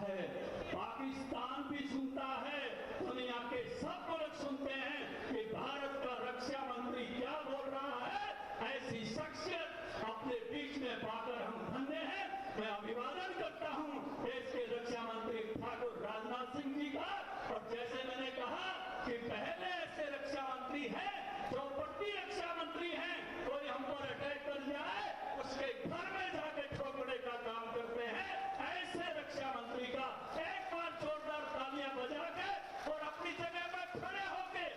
है, पाकिस्तान भी सुनता है, दुनिया के सब मुल्क सुनते हैं कि भारत का रक्षा मंत्री क्या बोल रहा है। ऐसी शख्सियत अपने बीच में पाकर हम धन्य हैं। मैं अभिवादन करता हूं देश के रक्षा मंत्री ठाकुर राजनाथ सिंह जी का। और जैसे मैंने कहा कि पहले ऐसे रक्षा मंत्री हैं चौपट्टी रक्षा मंत्री हैं, कोई हम पर अटैक कर जाए उसके घर में जाके ठोकने का काम करते हैं। ऐसे रक्षा मंत्री का एक बार जोरदार तालियां बजा के और अपनी जगह पर खड़े होकर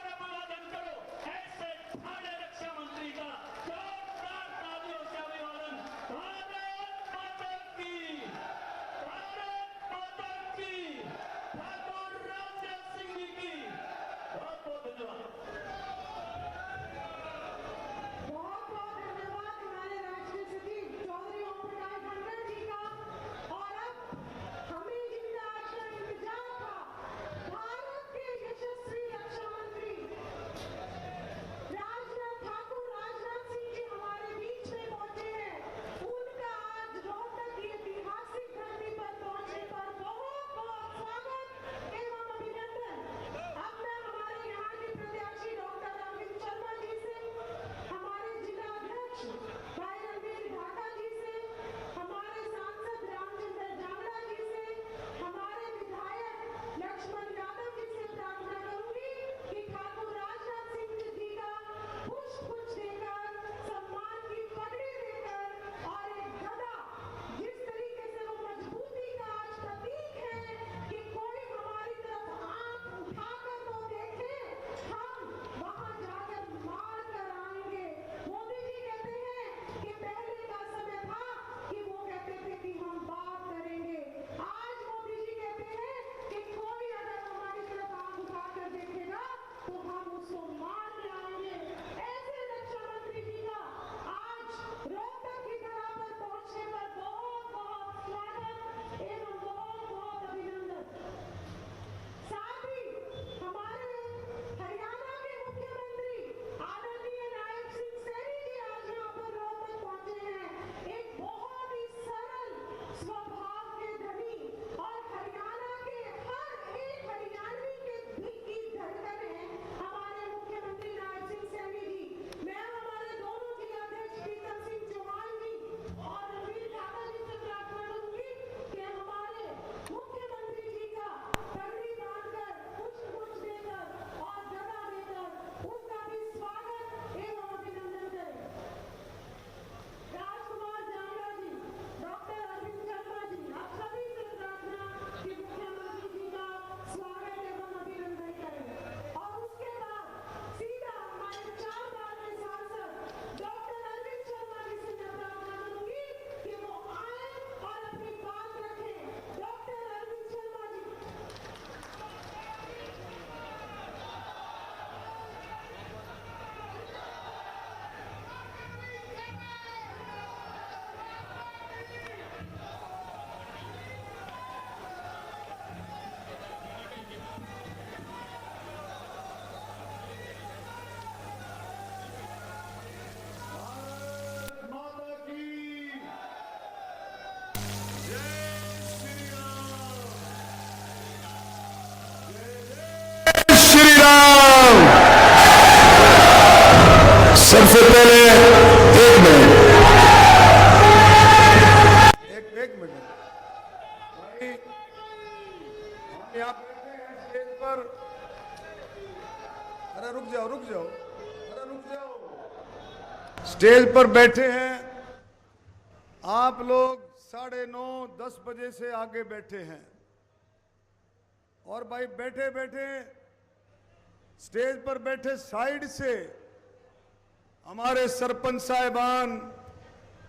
अभिवादन करो। ऐसे ठाणे रक्षा मंत्री का जोरदार तालियों से अभिवादन। भारत माता की, भारत माता की, ठाकुर राजनाथ सिंह जी की बहुत बहुत धन्यवाद। सबसे पहले एक मिनट भाई, हम यहाँ बैठे हैं स्टेज पर। अरे रुक जाओ, अरे रुक जाओ। स्टेज पर बैठे हैं आप लोग 9:30-10 बजे से आगे बैठे हैं। और भाई बैठे बैठे स्टेज पर बैठे साइड से हमारे सरपंच साहिबान,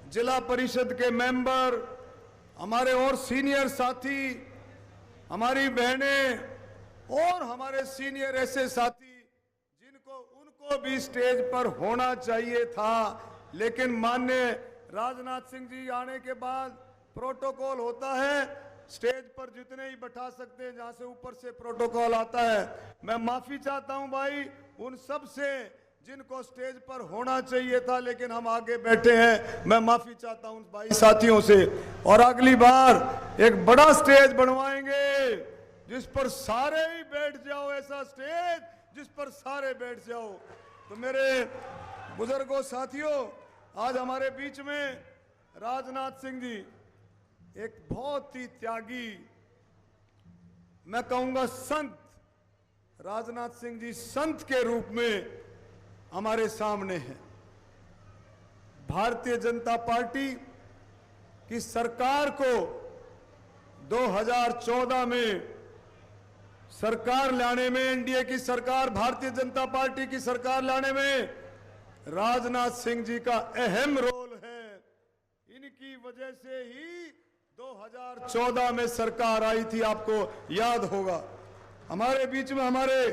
जिला परिषद के मेंबर, हमारे और सीनियर साथी, हमारी बहनें और हमारे सीनियर ऐसे साथी उनको भी स्टेज पर होना चाहिए था। लेकिन माननीय राजनाथ सिंह जी आने के बाद प्रोटोकॉल होता है, स्टेज पर जितने ही बैठा सकते हैं, जहां से ऊपर से प्रोटोकॉल आता है। मैं माफी चाहता हूं भाई उन सब से जिनको स्टेज पर होना चाहिए था, लेकिन हम आगे बैठे हैं। मैं माफी चाहता हूं भाई साथियों से। और अगली बार एक बड़ा स्टेज बनवाएंगे जिस पर सारे ही बैठ जाओ, ऐसा स्टेज जिस पर सारे बैठ जाओ। तो मेरे बुजुर्गों, साथियों, आज हमारे बीच में राजनाथ सिंह जी, एक बहुत ही त्यागी, मैं कहूंगा संत, राजनाथ सिंह जी संत के रूप में हमारे सामने हैं। भारतीय जनता पार्टी की सरकार को 2014 में सरकार लाने में, एनडीए की सरकार, भारतीय जनता पार्टी की सरकार लाने में राजनाथ सिंह जी का अहम रोल है। इनकी वजह से ही 2014 में सरकार आई थी, आपको याद होगा। हमारे बीच में हमारे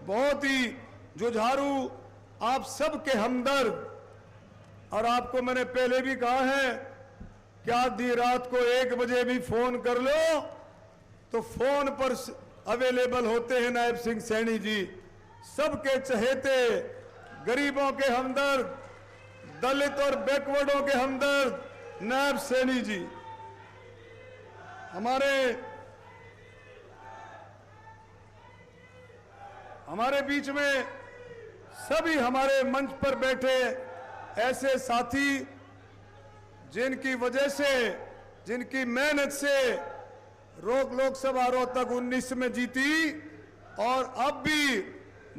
बहुत ही जुझारू, आप सबके हमदर्द, और आपको मैंने पहले भी कहा है कि आधी रात को 1 बजे भी फोन कर लो तो फोन पर अवेलेबल होते हैं नायब सिंह सैनी जी, सबके चहेते, गरीबों के हमदर्द, दलित और बैकवर्डों के हमदर्द नायब सैनी जी। हमारे बीच में सभी हमारे मंच पर बैठे ऐसे साथी जिनकी वजह से, जिनकी मेहनत से लोकसभा रोहतक 19 में जीती, और अब भी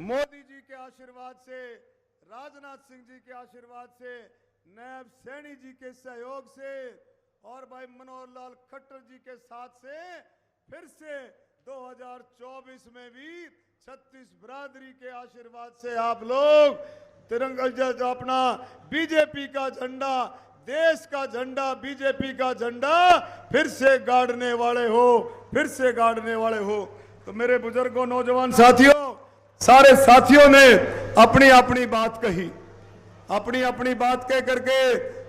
मोदी जी के आशीर्वाद से, राजनाथ सिंह जी के आशीर्वाद से, नायब सैनी जी के सहयोग से और भाई मनोहर लाल खट्टर जी के साथ से फिर से 2024 में भी 36 बिरादरी के आशीर्वाद से आप लोग तिरंगा, जो अपना बीजेपी का झंडा, देश का झंडा, बीजेपी का झंडा फिर से गाड़ने वाले हो, फिर से गाड़ने वाले हो। तो मेरे बुजुर्गों, नौजवान साथियों, सारे साथियों ने अपनी अपनी बात कही, अपनी अपनी बात कह करके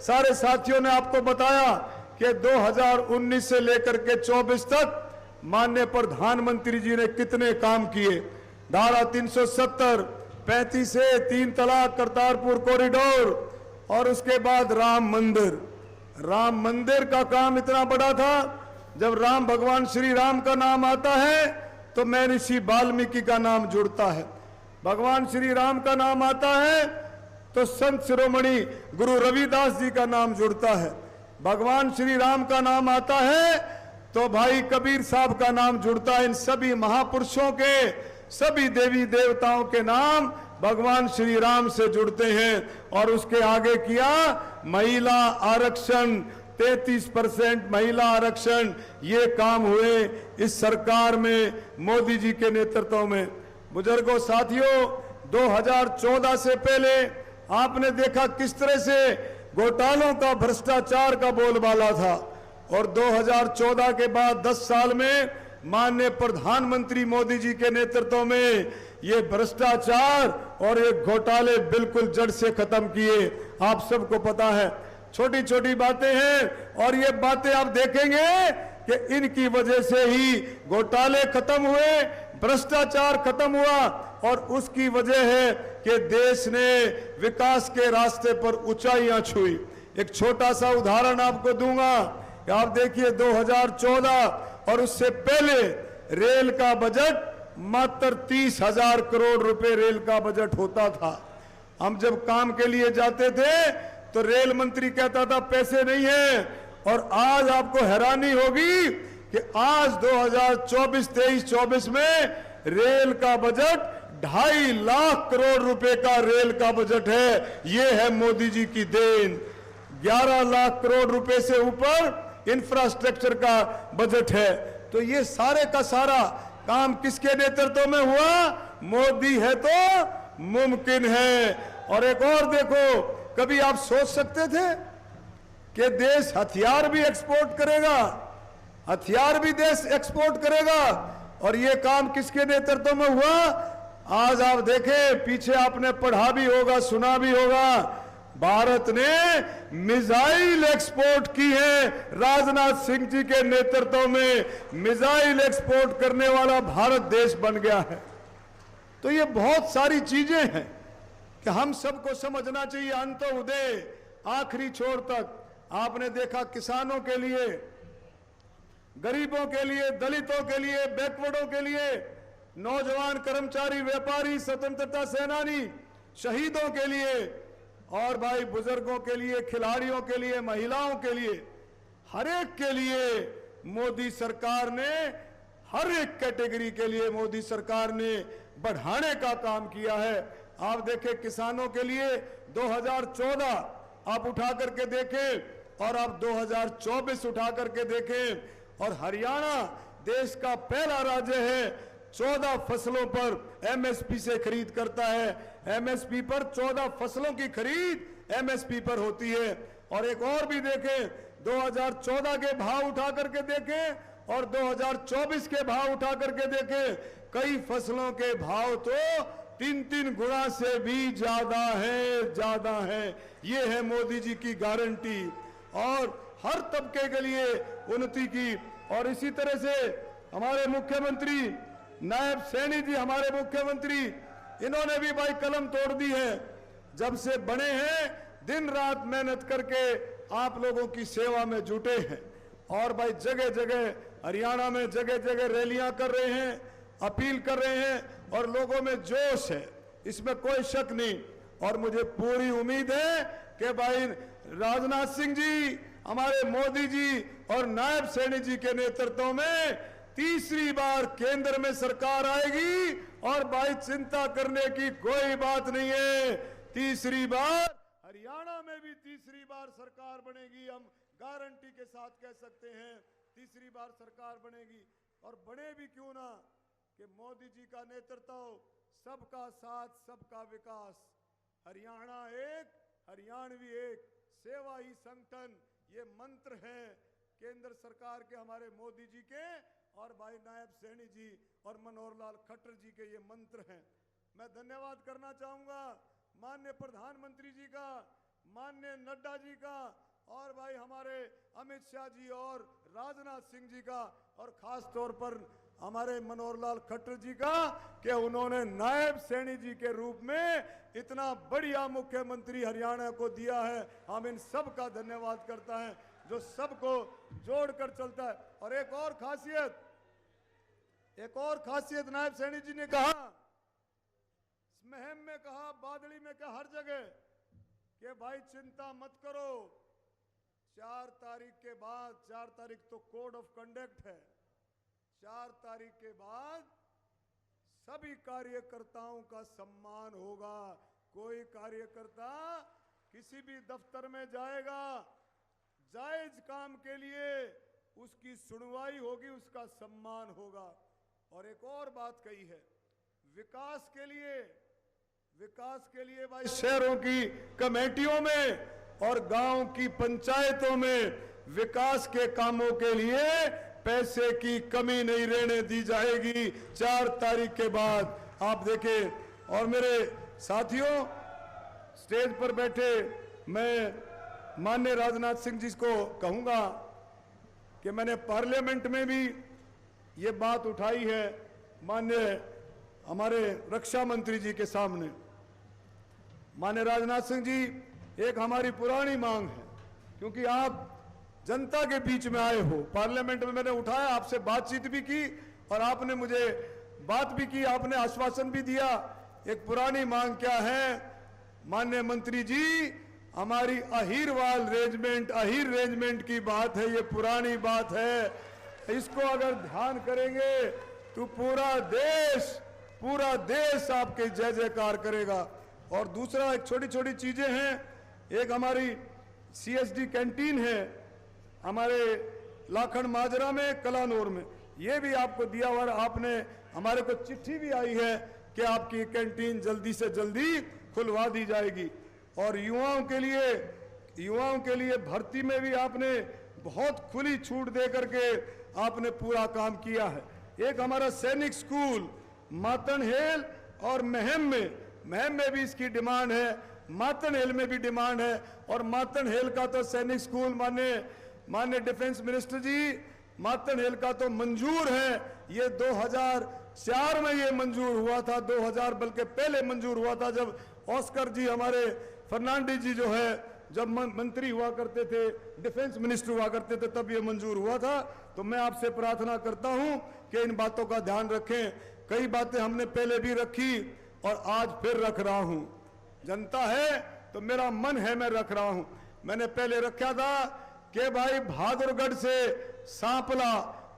सारे साथियों ने आपको बताया कि 2019 से लेकर के 24 तक माननीय प्रधानमंत्री जी ने कितने काम किए। धारा 370, 35 से 3 तलाक, करतारपुर कॉरिडोर, और उसके बाद राम मंदिर। राम मंदिर का काम इतना बड़ा था, जब राम, भगवान श्री राम का नाम आता है तो महर्षि वाल्मीकि का नाम जुड़ता है, भगवान श्री राम का नाम आता है तो संत शिरोमणि गुरु रविदास जी का नाम जुड़ता है, भगवान श्री राम का नाम आता है तो भाई कबीर साहब का नाम जुड़ता है। इन सभी महापुरुषों के, सभी देवी देवताओं के नाम भगवान श्री राम से जुड़ते हैं। और उसके आगे किया महिला आरक्षण, 33% महिला आरक्षण, ये काम हुए इस सरकार में, मोदी जी के नेतृत्व में। बुजुर्गों, साथियों, 2014 से पहले आपने देखा किस तरह से घोटालों का, भ्रष्टाचार का बोलबाला था, और 2014 के बाद 10 साल में माननीय प्रधानमंत्री मोदी जी के नेतृत्व में ये भ्रष्टाचार और ये घोटाले बिल्कुल जड़ से खत्म किए। आप सबको पता है, छोटी छोटी बातें हैं और ये बातें आप देखेंगे कि इनकी वजह से ही घोटाले खत्म हुए, भ्रष्टाचार खत्म हुआ, और उसकी वजह है कि देश ने विकास के रास्ते पर ऊंचाइयां छुई। एक छोटा सा उदाहरण आपको दूंगा। आप देखिए 2014 और उससे पहले रेल का बजट मात्र 30,000 करोड़ रुपए रेल का बजट होता था। हम जब काम के लिए जाते थे तो रेल मंत्री कहता था पैसे नहीं है, और आज आपको हैरानी होगी कि आज 2024 में रेल का बजट 2.5 लाख करोड़ रुपए का रेल का बजट है। ये है मोदी जी की देन। 11 लाख करोड़ रुपए से ऊपर इंफ्रास्ट्रक्चर का बजट है। तो ये सारे का सारा काम किसके नेतृत्व में हुआ? मोदी है तो मुमकिन है। और एक और देखो, कभी आप सोच सकते थे कि देश हथियार भी एक्सपोर्ट करेगा? हथियार भी देश एक्सपोर्ट करेगा, और ये काम किसके नेतृत्व में हुआ? आज आप देखें, पीछे आपने पढ़ा भी होगा, सुना भी होगा, भारत ने मिसाइल एक्सपोर्ट की है। राजनाथ सिंह जी के नेतृत्व में मिसाइल एक्सपोर्ट करने वाला भारत देश बन गया है। तो ये बहुत सारी चीजें हैं कि हम सबको समझना चाहिए। अंत्योदय आखिरी छोर तक आपने देखा, किसानों के लिए गरीबों के लिए, दलितों के लिए, बैकवर्डों के लिए, नौजवान, कर्मचारी, व्यापारी, स्वतंत्रता सेनानी, शहीदों के लिए और भाई बुजुर्गों के लिए, खिलाड़ियों के लिए, महिलाओं के लिए, हर एक के लिए मोदी सरकार ने, हर एक कैटेगरी के लिए मोदी सरकार ने बढ़ाने का काम किया है। आप देखें, किसानों के लिए 2014 आप उठा करके देखें और आप 2024 उठा करके देखें, और हरियाणा देश का पहला राज्य है 14 फसलों पर एमएसपी से खरीद करता है। एमएसपी पर 14 फसलों की खरीद एमएसपी पर होती है। और एक और भी देखें, 2014 के भाव उठा करके देखें और 2024 के भाव उठा करके देखें, कई फसलों के भाव तो 3-3 गुना से भी ज्यादा है। ये है मोदी जी की गारंटी और हर तबके के लिए उन्नति की। और इसी तरह से हमारे मुख्यमंत्री नायब सैनी जी, हमारे मुख्यमंत्री, इन्होंने भी भाई कलम तोड़ दी है। जब से बने हैं दिन रात मेहनत करके आप लोगों की सेवा में जुटे हैं और भाई जगह जगह हरियाणा में जगह जगह रैलियां कर रहे हैं, अपील कर रहे हैं और लोगों में जोश है, इसमें कोई शक नहीं। और मुझे पूरी उम्मीद है कि भाई राजनाथ सिंह जी, हमारे मोदी जी और नायब सैनी जी के नेतृत्व में तीसरी बार केंद्र में सरकार आएगी और भाई चिंता करने की कोई बात नहीं है। तीसरी बार हरियाणा में भी तीसरी बार सरकार बनेगी, हम गारंटी के साथ कह सकते हैं तीसरी बार सरकार बनेगी। और बने भी क्यों ना, कि मोदी जी का नेतृत्व, सबका साथ, सबका विकास, हरियाणा एक, हरियाणवी एक, सेवा ही संगठन, ये मंत्र है केंद्र सरकार के, हमारे मोदी जी के और भाई नायब सैनी जी और मनोहर लाल खट्टर जी के ये मंत्र हैं। मैं धन्यवाद करना चाहूंगा माननीय प्रधानमंत्री जी का, माननीय नड्डा जी का और भाई हमारे अमित शाह जी और राजनाथ सिंह जी का, और खास तौर पर हमारे मनोहर लाल खट्टर जी का, कि उन्होंने नायब सैनी जी के रूप में इतना बढ़िया मुख्यमंत्री हरियाणा को दिया है। हम इन सब का धन्यवाद करता है जो सबको जोड़कर चलता है। और एक और खासियत नायब सैनी जी ने कहा, महम में कहा, बादली में कहा, हर जगह, कि भाई चिंता मत करो, 4 तारीख के बाद, 4 तारीख तो कोड ऑफ कंडक्ट है, 4 तारीख के बाद सभी कार्यकर्ताओं का सम्मान होगा। कोई कार्यकर्ता किसी भी दफ्तर में जाएगा, जायज काम के लिए उसकी सुनवाई होगी, उसका सम्मान होगा। और एक और बात कही है, विकास के लिए भाई शहरों की कमेटियों में और गांव की पंचायतों में विकास के कामों के लिए पैसे की कमी नहीं रहने दी जाएगी 4 तारीख के बाद। आप देखें। और मेरे साथियों, स्टेज पर बैठे मैं माननीय राजनाथ सिंह जी को कहूंगा कि मैंने पार्लियामेंट में भी ये बात उठाई है माननीय हमारे रक्षा मंत्री जी के सामने। माननीय राजनाथ सिंह जी, एक हमारी पुरानी मांग है, क्योंकि आप जनता के बीच में आए हो, पार्लियामेंट में मैंने उठाया, आपसे बातचीत भी की और आपने मुझे बात भी की, आपने आश्वासन भी दिया। एक पुरानी मांग क्या है माननीय मंत्री जी, हमारी अहीरवाल रेजिमेंट की बात है, ये पुरानी बात है, इसको अगर ध्यान करेंगे तो पूरा देश आपके जय जयकार करेगा। और दूसरा, एक छोटी छोटी चीजें हैं, एक हमारी CSD कैंटीन है हमारे लाखन माजरा में, कलानौर में, ये भी आपको दिया हुआ। आपने, हमारे को चिट्ठी भी आई है कि आपकी कैंटीन जल्दी से जल्दी खुलवा दी जाएगी। और युवाओं के लिए भर्ती में भी आपने बहुत खुली छूट दे करके आपने पूरा काम किया है। एक हमारा सैनिक स्कूल मातनहेल और महम में भी इसकी डिमांड है, मातनहेल में भी डिमांड है। और मातनहेल का तो सैनिक स्कूल माननीय डिफेंस मिनिस्टर जी, मातनहेल का तो मंजूर है, ये 2004 में ये मंजूर हुआ था, 2000 बल्कि पहले मंजूर हुआ था, जब ऑस्कर जी, हमारे फर्नांडिस जी जो है जब मंत्री हुआ करते थे, डिफेंस मिनिस्टर हुआ करते थे, तब ये मंजूर हुआ था। तो मैं आपसे प्रार्थना करता हूं कि इन बातों का ध्यान रखें। कई बातें हमने पहले भी रखी और आज फिर रख रहा हूं। जनता है तो मेरा मन है, मैं रख रहा हूं। मैंने पहले रखा था कि भाई बहादुरगढ़ से सांपला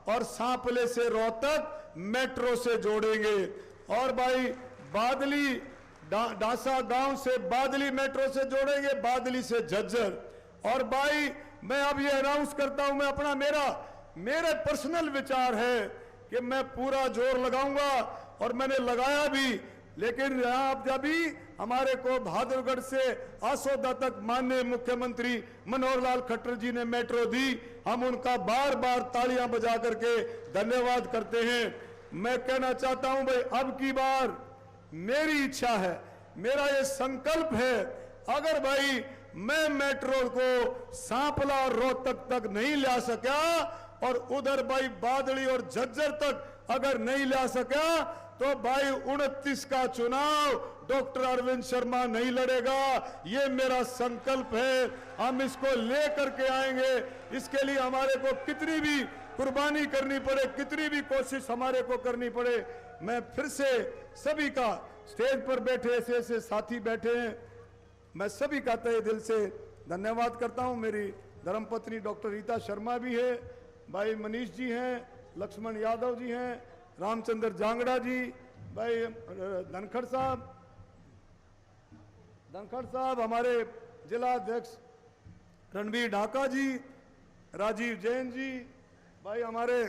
और सांपले से रोहतक मेट्रो से जोड़ेंगे, और भाई बादली डासा गांव से बादली मेट्रो से जोड़ेंगे, बादली से झज्जर। और भाई मैं अब ये अनाउंस करता हूं, मैं अपना मेरे पर्सनल विचार है कि मैं पूरा जोर लगाऊंगा, और मैंने लगाया भी। लेकिन आप जब भी हमारे को बहादुरगढ़ से आसोदा तक माननीय मुख्यमंत्री मनोहर लाल खट्टर जी ने मेट्रो दी, हम उनका बार बार तालियां बजा करके धन्यवाद करते हैं। मैं कहना चाहता हूं भाई, अब की बार मेरी इच्छा है, मेरा ये संकल्प है, अगर भाई मैं मेट्रो को सांपला और रोहतक तक नहीं ला सका, और उधर भाई बादली और झज्जर तक अगर नहीं ला सका, तो भाई 29 का चुनाव डॉक्टर अरविंद शर्मा नहीं लड़ेगा। ये मेरा संकल्प है, हम इसको लेकर के आएंगे। इसके लिए हमारे को कितनी भी कुर्बानी करनी पड़े, कितनी भी कोशिश हमारे को करनी पड़े। मैं फिर से सभी का, स्टेज पर बैठे ऐसे ऐसे साथी बैठे हैं, मैं सभी का तहे दिल से धन्यवाद करता हूं। मेरी धर्मपत्नी डॉक्टर रीता शर्मा भी है, भाई मनीष जी हैं, लक्ष्मण यादव जी हैं, रामचंद्र जांगड़ा जी, भाई धनखड़ साहब, हमारे जिला अध्यक्ष रणबीर ढाका जी, राजीव जैन जी, भाई हमारे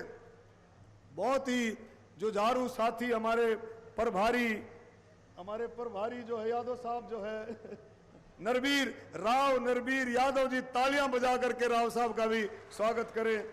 बहुत ही जुझारू साथी, हमारे प्रभारी जो है यादव साहब जो है नरबीर यादव जी, तालियां बजा करके राव साहब का भी स्वागत करें।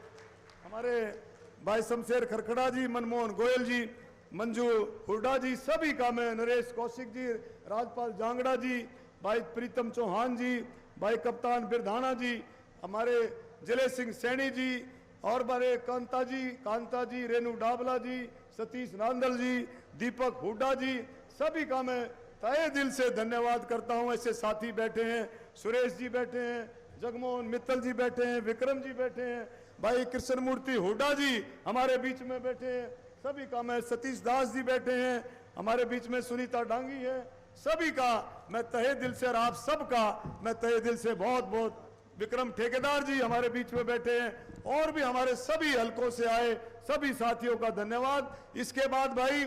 हमारे भाई शमशेर खरखड़ा जी, मनमोहन गोयल जी, मंजू हुड्डा जी, सभी का मैं, नरेश कौशिक जी, राजपाल जांगड़ा जी, भाई प्रीतम चौहान जी, भाई कप्तान बिरधाना जी, हमारे जिले सिंह सैनी जी, और बड़े कांता जी, रेणु डाबला जी, सतीश नांदल जी, दीपक हुड्डा जी, सभी का मैं तहे दिल से धन्यवाद करता हूं। ऐसे साथी बैठे हैं, सुरेश जी बैठे हैं, जगमोहन मित्तल जी बैठे हैं, विक्रम जी बैठे हैं, भाई कृष्णमूर्ति हुड्डा जी हमारे बीच में बैठे हैं, सभी का मैं, सतीश दास जी बैठे हैं हमारे बीच में, सुनीता डांगी है, सभी का मैं तहे दिल से, और आप सबका मैं तहे दिल से बहुत बहुत, विक्रम ठेकेदार जी हमारे बीच में बैठे हैं, और भी हमारे सभी हलकों से आए सभी साथियों का धन्यवाद। इसके बाद भाई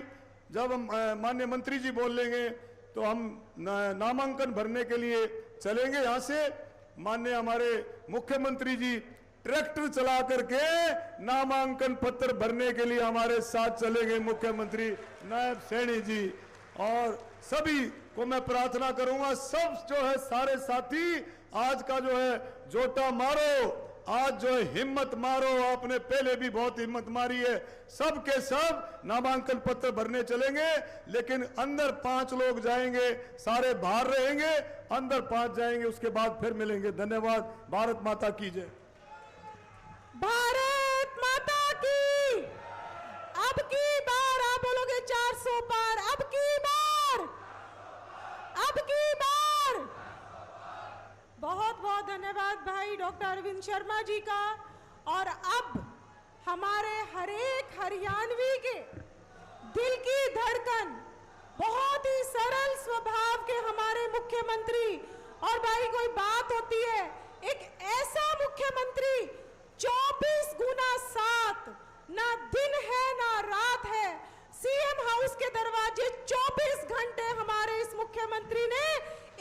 जब हम माननीय मंत्री जी बोल लेंगे तो हम नामांकन भरने के लिए चलेंगे। यहाँ से माननीय हमारे मुख्यमंत्री जी ट्रैक्टर चला करके नामांकन पत्र भरने के लिए हमारे साथ चलेंगे, मुख्यमंत्री नायब सैनी जी। और सभी को मैं प्रार्थना करूंगा, सब जो है सारे साथी आज का जो है जोटा मारो, आज जो है हिम्मत मारो, आपने पहले भी बहुत हिम्मत मारी है। सब के सब नामांकन पत्र भरने चलेंगे, लेकिन अंदर 5 लोग जाएंगे, सारे बाहर रहेंगे, अंदर 5 जाएंगे, उसके बाद फिर मिलेंगे। धन्यवाद। भारत माता की जय। भारत माता की। अब की बार आप बोलोगे 400 पार, अब की बार बहुत बहुत धन्यवाद भाई डॉक्टर अरविंद शर्मा जी का। और अब हमारे हर एक हरियाणवी के दिल की धड़कन, बहुत ही सरल स्वभाव के हमारे मुख्यमंत्री, और भाई कोई बात होती है, एक ऐसा मुख्यमंत्री 24 गुना 7, ना दिन है ना रात है, सीएम हाउस के दरवाजे 24 घंटे हमारे इस मुख्यमंत्री ने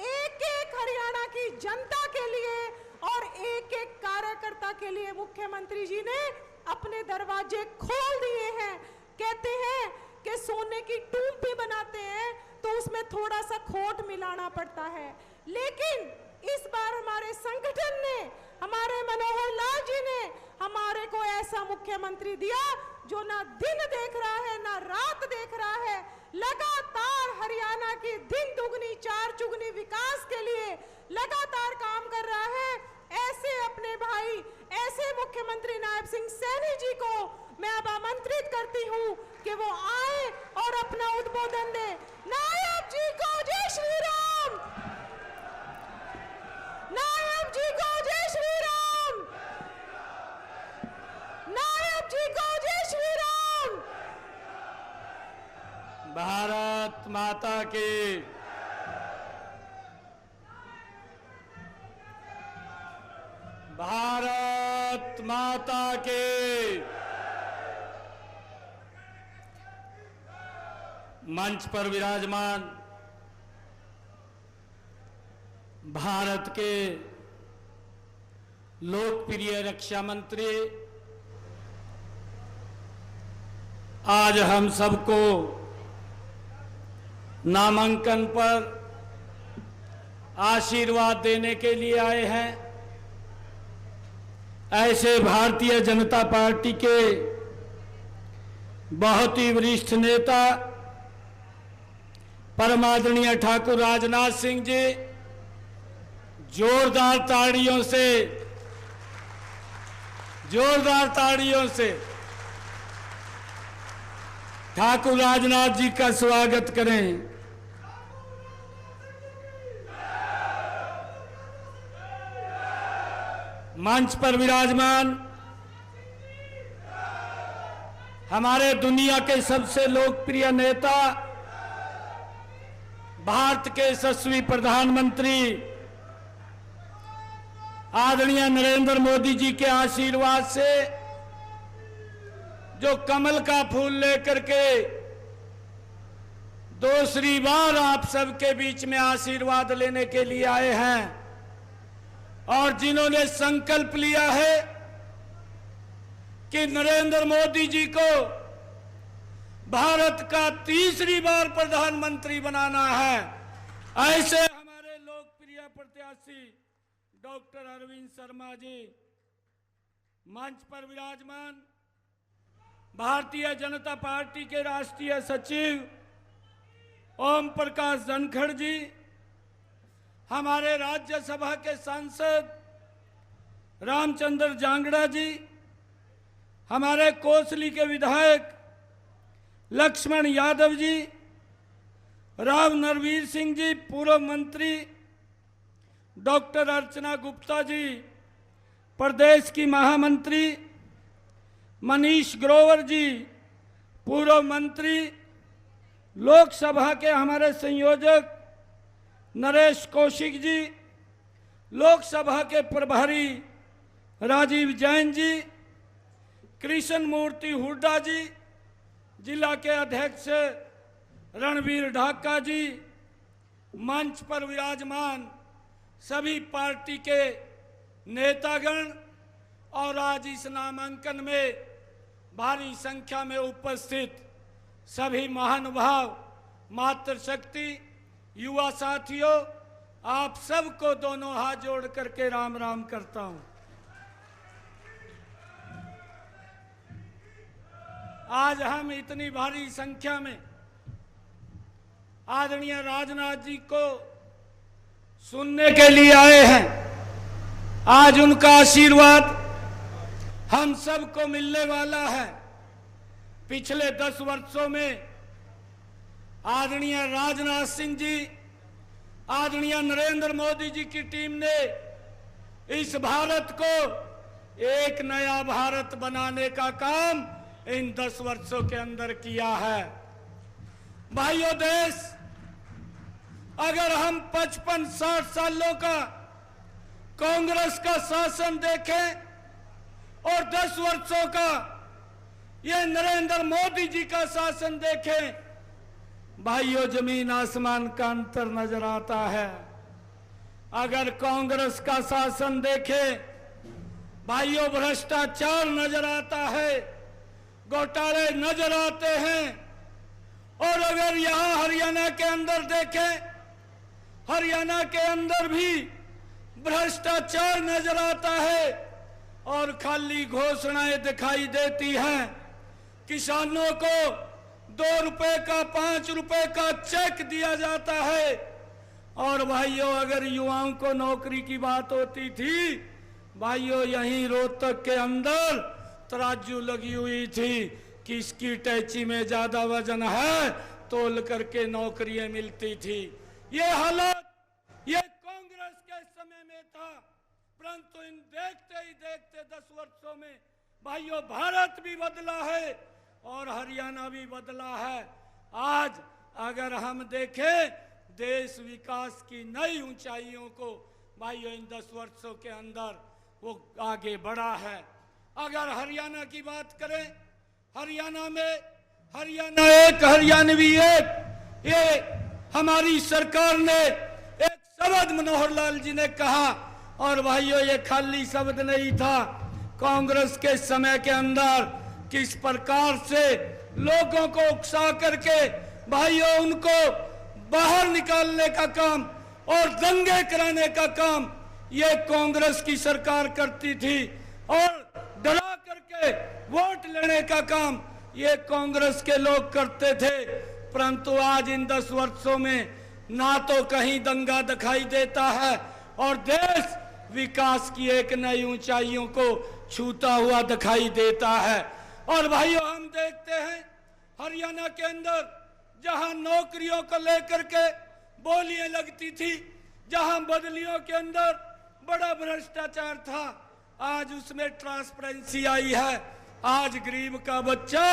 एक एक हरियाणा की जनता के लिए और एक एक कार्यकर्ता के लिए मुख्यमंत्री जी ने अपने दरवाजे खोल दिए हैं। कहते हैं कि सोने की टूम भी बनाते हैं तो उसमें थोड़ा सा खोट मिलाना पड़ता है, लेकिन इस बार हमारे संगठन ने, हमारे मनोहर लाल जी ने हमारे को ऐसा मुख्यमंत्री दिया जो ना दिन देख रहा है ना रात देख रहा है, लगातार हरियाणा की दिन दुगनी चार चुगनी विकास के लिए लगातार काम कर रहा है। ऐसे अपने भाई, ऐसे मुख्यमंत्री नायब सिंह सैनी जी को मैं अब आमंत्रित करती हूं कि वो आए और अपना उद्बोधन दे। नायब जी को जय श्री राम। नायब जी को जय श्री राम। नायब जी को जय श्री राम। भारत माता की। भारत माता की। मंच पर विराजमान भारत के लोकप्रिय रक्षा मंत्री, आज हम सबको नामांकन पर आशीर्वाद देने के लिए आए हैं, ऐसे भारतीय जनता पार्टी के बहुत ही वरिष्ठ नेता परम आदरणीय ठाकुर राजनाथ सिंह जी, जोरदार ताड़ियों से ठाकुर राजनाथ जी का स्वागत करें। मंच पर विराजमान हमारे दुनिया के सबसे लोकप्रिय नेता, भारत के यशस्वी प्रधानमंत्री आदरणीय नरेंद्र मोदी जी के आशीर्वाद से जो कमल का फूल लेकर के दूसरी बार आप सबके बीच में आशीर्वाद लेने के लिए आए हैं, और जिन्होंने संकल्प लिया है कि नरेंद्र मोदी जी को भारत का तीसरी बार प्रधानमंत्री बनाना है, ऐसे हमारे लोकप्रिय प्रत्याशी डॉक्टर अरविंद शर्मा जी। मंच पर विराजमान भारतीय जनता पार्टी के राष्ट्रीय सचिव ओम प्रकाश धनखड़ जी, हमारे राज्यसभा के सांसद रामचंद्र जांगड़ा जी, हमारे कोसली के विधायक लक्ष्मण यादव जी, राव नरवीर सिंह जी, पूर्व मंत्री डॉक्टर अर्चना गुप्ता जी, प्रदेश की महामंत्री मनीष ग्रोवर जी, पूर्व मंत्री लोकसभा के हमारे संयोजक नरेश कौशिक जी, लोकसभा के प्रभारी राजीव जैन जी, कृष्ण मूर्ति हुड्डा जी, जिला के अध्यक्ष रणवीर ढाका जी, मंच पर विराजमान सभी पार्टी के नेतागण और आज इस नामांकन में भारी संख्या में उपस्थित सभी महानुभाव, मातृशक्ति, युवा साथियों, आप सबको दोनों हाथ जोड़ करके राम राम करता हूं। आज हम इतनी भारी संख्या में आदरणीय राजनाथ जी को सुनने के लिए आए हैं। आज उनका आशीर्वाद हम सबको मिलने वाला है। पिछले 10 वर्षों में आदरणीय राजनाथ सिंह जी, आदरणीय नरेंद्र मोदी जी की टीम ने इस भारत को एक नया भारत बनाने का काम इन 10 वर्षों के अंदर किया है। भाइयों, देश अगर हम 55-60 सालों का कांग्रेस का शासन देखें और 10 वर्षों का ये नरेंद्र मोदी जी का शासन देखें, भाइयों जमीन आसमान का अंतर नजर आता है। अगर कांग्रेस का शासन देखें, भाइयों भ्रष्टाचार नजर आता है, घोटाले नजर आते हैं। और अगर यहां हरियाणा के अंदर देखें, हरियाणा के अंदर भी भ्रष्टाचार नजर आता है और खाली घोषणाएं दिखाई देती हैं। किसानों को 2 रुपए का 5 रुपए का चेक दिया जाता है। और भाइयों, अगर युवाओं को नौकरी की बात होती थी, भाइयों यहीं रोहतक के अंदर तराजू लगी हुई थी, किसकी टैची में ज्यादा वजन है, तोल करके नौकरियां मिलती थी। ये हालत ये कांग्रेस के समय में था। परंतु इन देखते ही देखते 10 वर्षों में भाइयों भारत भी बदला है और हरियाणा भी बदला है। आज अगर हम देखें देश विकास की नई ऊंचाइयों को भाइयों इन 10 वर्षों के अंदर वो आगे बढ़ा है। अगर हरियाणा की बात करें, हरियाणा एक हरियाणवी एक, ये हमारी सरकार ने एक शब्द मनोहर लाल जी ने कहा, और भाइयों ये खाली शब्द नहीं था। कांग्रेस के समय के अंदर किस प्रकार से लोगों को उकसा करके भाइयों उनको बाहर निकालने का काम और दंगे कराने का काम ये कांग्रेस की सरकार करती थी, और डरा करके वोट लेने का काम ये कांग्रेस के लोग करते थे। परंतु आज इन 10 वर्षों में ना तो कहीं दंगा दिखाई देता है और देश विकास की एक नई ऊंचाइयों को छूता हुआ दिखाई देता है। और भाइयों हम देखते हैं हरियाणा के अंदर जहां नौकरियों को लेकर के बोलियां लगती थी, जहां बदलियों के अंदर बड़ा भ्रष्टाचार था, आज उसमें ट्रांसपेरेंसी आई है। आज गरीब का बच्चा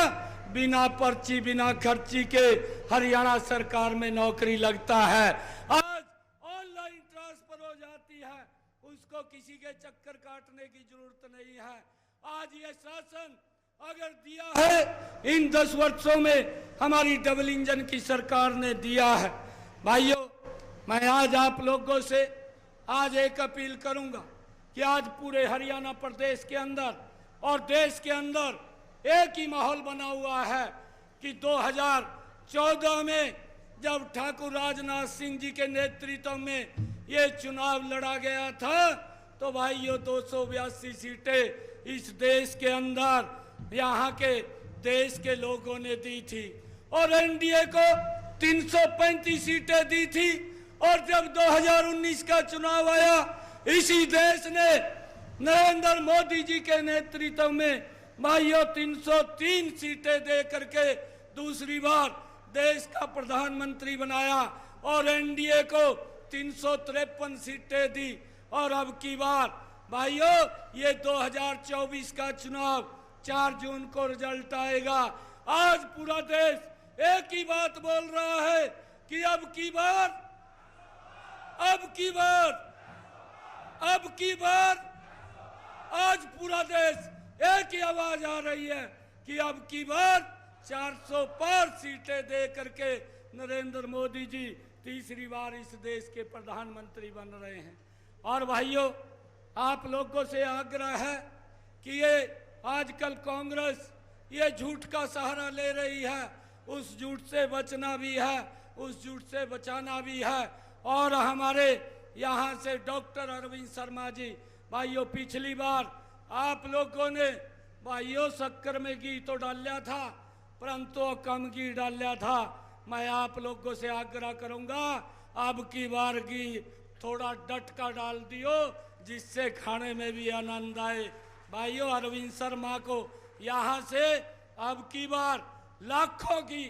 बिना पर्ची बिना खर्ची के हरियाणा सरकार में नौकरी लगता है। आज ऑनलाइन ट्रांसफर हो जाती है, उसको किसी के चक्कर काटने की जरूरत नहीं है। आज ये शासन अगर दिया है इन 10 वर्षों में हमारी डबल इंजन की सरकार ने दिया है। भाइयों मैं आज आप लोगों से आज एक अपील करूंगा कि आज पूरे हरियाणा प्रदेश के अंदर और देश के अंदर एक ही माहौल बना हुआ है कि 2014 में जब ठाकुर राजनाथ सिंह जी के नेतृत्व में ये चुनाव लड़ा गया था तो भाइयों 282 सीटें इस देश के अंदर यहाँ के देश के लोगों ने दी थी और एनडीए को 335 सीटें दी थी। और जब 2019 का चुनाव आया इसी देश ने नरेंद्र मोदी जी के नेतृत्व में भाइयों 303 सीटें दे करके दूसरी बार देश का प्रधानमंत्री बनाया और एनडीए को 353 सीटें दी। और अब की बार भाइयों ये 2024 का चुनाव 4 जून को रिजल्ट आएगा। आज पूरा देश एक ही बात बोल रहा है कि अब की बार आज पूरा देश एक ही आवाज आ रही है कि अब की बार 400 पार सीटें दे करके नरेंद्र मोदी जी तीसरी बार इस देश के प्रधानमंत्री बन रहे हैं। और भाइयों आप लोगों से आग्रह है कि ये आजकल कांग्रेस ये झूठ का सहारा ले रही है, उस झूठ से बचना भी है, उस झूठ से बचाना भी है। और हमारे यहाँ से डॉक्टर अरविंद शर्मा जी भाइयों पिछली बार आप लोगों ने भाइयों शक्कर में घी तो डाला था परंतु कम घी डाला था। मैं आप लोगों से आग्रह करूंगा अब की बार घी थोड़ा डटका डाल दियो जिससे खाने में भी आनंद आए। भाइयों अरविंद शर्मा को यहाँ से अब की बार लाखों की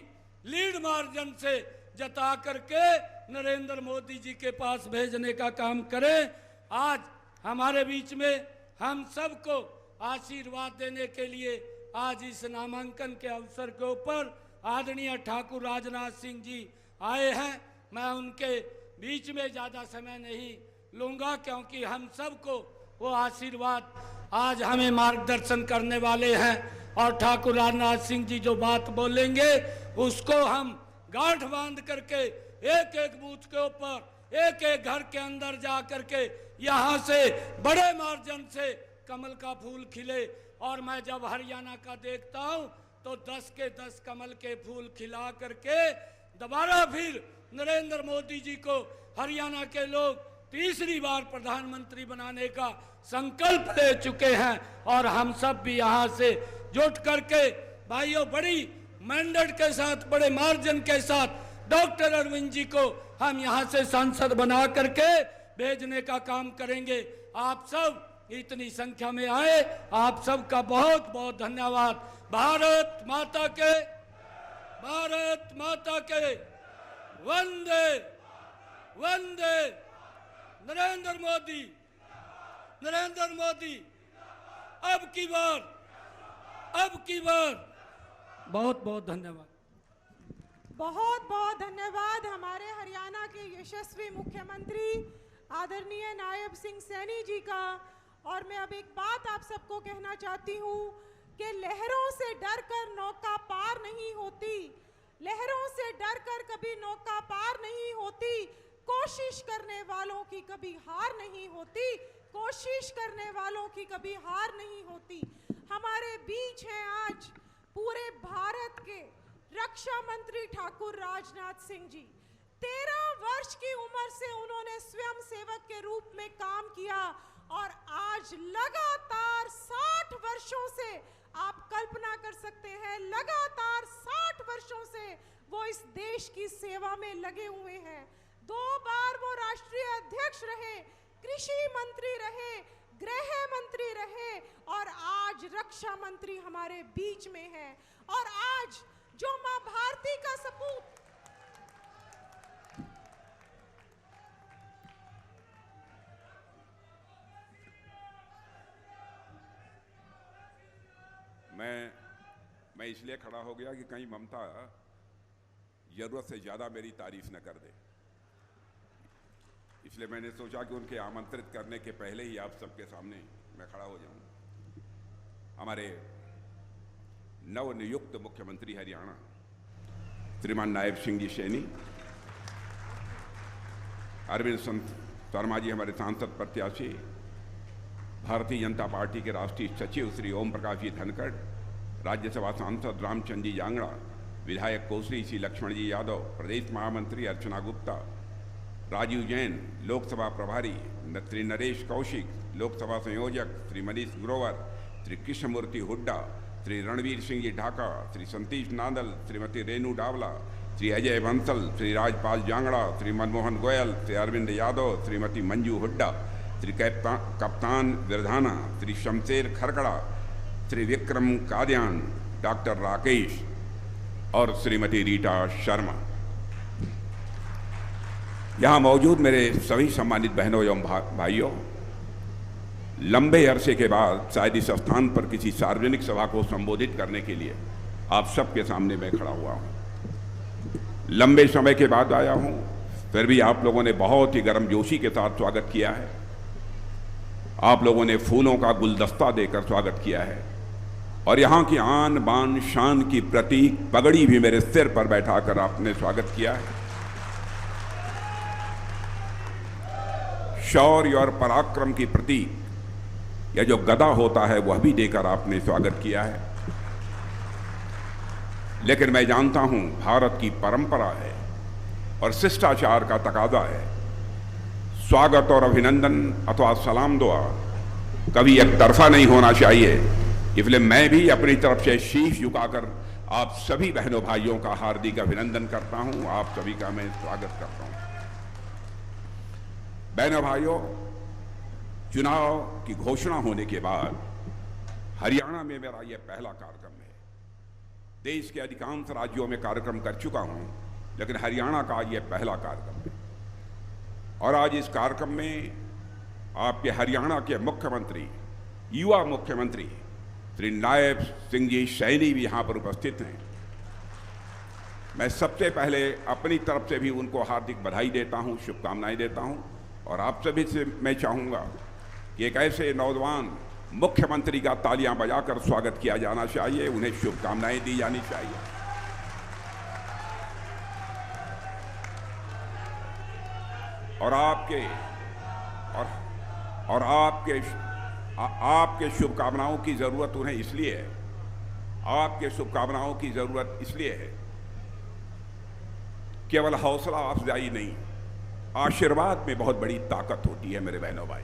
लीड मार्जिन से जता करके नरेंद्र मोदी जी के पास भेजने का काम करें। आज हमारे बीच में हम सबको आशीर्वाद देने के लिए आज इस नामांकन के अवसर के ऊपर आदरणीय ठाकुर राजनाथ सिंह जी आए हैं। मैं उनके बीच में ज़्यादा समय नहीं लूँगा क्योंकि हम सबको वो आशीर्वाद आज हमें मार्गदर्शन करने वाले हैं और ठाकुर राजनाथ सिंह जी जो बात बोलेंगे उसको हम गांठ बांध करके एक एक बूथ के ऊपर एक एक घर के अंदर जा करके यहाँ से बड़े मार्जिन से कमल का फूल खिले। और मैं जब हरियाणा का देखता हूँ तो 10 के 10 कमल के फूल खिला करके दोबारा फिर नरेंद्र मोदी जी को हरियाणा के लोग तीसरी बार प्रधानमंत्री बनाने का संकल्प ले चुके हैं। और हम सब भी यहाँ से जुट करके भाइयों बड़ी मैंडेट के साथ बड़े मार्जिन के साथ डॉक्टर अरविंद जी को हम यहाँ से सांसद बना करके भेजने का काम करेंगे। आप सब इतनी संख्या में आए आप सबका बहुत बहुत धन्यवाद। भारत माता के वंदे वंदे। नरेंद्र मोदी नरेंद्र मोदी अब की बार। बहुत बहुत धन्यवाद। बहुत बहुत धन्यवाद हमारे हरियाणा के यशस्वी मुख्यमंत्री आदरणीय नायब सिंह सैनी जी का। और मैं अब एक बात आप सबको कहना चाहती हूँ कि लहरों से डरकर नौका पार नहीं होती, लहरों से डरकर कभी नौका पार नहीं होती। कोशिश करने वालों की कभी हार नहीं होती, कोशिश करने वालों की कभी हार नहीं होती। हमारे बीच हैं आज पूरे भारत के रक्षा मंत्री ठाकुर राजनाथ सिंह जी। 13 वर्ष की उम्र से उन्होंने स्वयं सेवक के रूप में काम किया और आज लगातार 60 वर्षों से, आप कल्पना कर सकते हैं, लगातार 60 वर्षों से वो इस देश की सेवा में लगे हुए हैं। 2 बार वो राष्ट्रीय अध्यक्ष रहे, कृषि मंत्री रहे, गृह मंत्री रहे और आज रक्षा मंत्री हमारे बीच में है। और आज जो मां भारती का सपूत मैं इसलिए खड़ा हो गया कि कहीं ममता जरूरत से ज्यादा मेरी तारीफ न कर दे, इसलिए मैंने सोचा कि उनके आमंत्रित करने के पहले ही आप सबके सामने मैं खड़ा हो जाऊं। हमारे नवनियुक्त मुख्यमंत्री हरियाणा श्रीमान नायब सिंह जी सैनी, अरविंद शर्मा जी हमारे सांसद प्रत्याशी, भारतीय जनता पार्टी के राष्ट्रीय सचिव श्री ओम प्रकाश जी धनखड़, राज्यसभा सांसद रामचंद्र जी जांगड़ा, विधायक कोसली श्री लक्ष्मण जी यादव, प्रदेश महामंत्री अर्चना गुप्ता, राजीव जैन, लोकसभा प्रभारी श्री नरेश कौशिक, लोकसभा संयोजक श्री मनीष ग्रोवर, श्री कृष्णमूर्ति हुड्डा, श्री रणवीर सिंह जी ढाका, श्री संतीश नांदल, श्रीमती रेणु डावला, श्री अजय बंसल, श्री राजपाल जांगड़ा, श्री मनमोहन गोयल, श्री अरविंद यादव, श्रीमती मंजू हुड्डा, श्री कप्तान विरधाना, श्री शमशेर खरकड़ा, श्री विक्रम कादियान, डॉक्टर राकेश और श्रीमती रीटा शर्मा। यहाँ मौजूद मेरे सभी सम्मानित बहनों एवं भाइयों, लंबे अरसे के बाद शायद इस स्थान पर किसी सार्वजनिक सभा को संबोधित करने के लिए आप सबके सामने मैं खड़ा हुआ हूँ। लंबे समय के बाद आया हूँ, फिर भी आप लोगों ने बहुत ही गर्मजोशी के साथ स्वागत किया है। आप लोगों ने फूलों का गुलदस्ता देकर स्वागत किया है और यहाँ की आन बान शान की प्रतीक पगड़ी भी मेरे सिर पर बैठाकर आपने स्वागत किया है। शौर्य और पराक्रम की प्रतीक यह जो गदा होता है वह भी देकर आपने स्वागत किया है। लेकिन मैं जानता हूं भारत की परंपरा है और शिष्टाचार का तकाजा है, स्वागत और अभिनंदन अथवा सलाम दुआ कभी एक तरफा नहीं होना चाहिए। इसलिए मैं भी अपनी तरफ से शीश झुकाकर आप सभी बहनों भाइयों का हार्दिक अभिनंदन करता हूं, आप सभी का मैं स्वागत करता हूं। बहनों भाइयों, चुनाव की घोषणा होने के बाद हरियाणा में मेरा यह पहला कार्यक्रम है। देश के अधिकांश राज्यों में कार्यक्रम कर चुका हूं, लेकिन हरियाणा का यह पहला कार्यक्रम है। और आज इस कार्यक्रम में आपके हरियाणा के मुख्यमंत्री, युवा मुख्यमंत्री श्री नायब सिंह जी सैनी भी यहां पर उपस्थित हैं। मैं सबसे पहले अपनी तरफ से भी उनको हार्दिक बधाई देता हूं, शुभकामनाएं देता हूं और आप सभी से मैं चाहूंगा कि एक ऐसे नौजवान मुख्यमंत्री का तालियां बजाकर स्वागत किया जाना चाहिए, उन्हें शुभकामनाएं दी जानी चाहिए। और आपके शुभकामनाओं की जरूरत उन्हें इसलिए है, आपके शुभकामनाओं की जरूरत इसलिए है, केवल हौसला अफजाई नहीं, आशीर्वाद में बहुत बड़ी ताकत होती है मेरे बहनों भाई।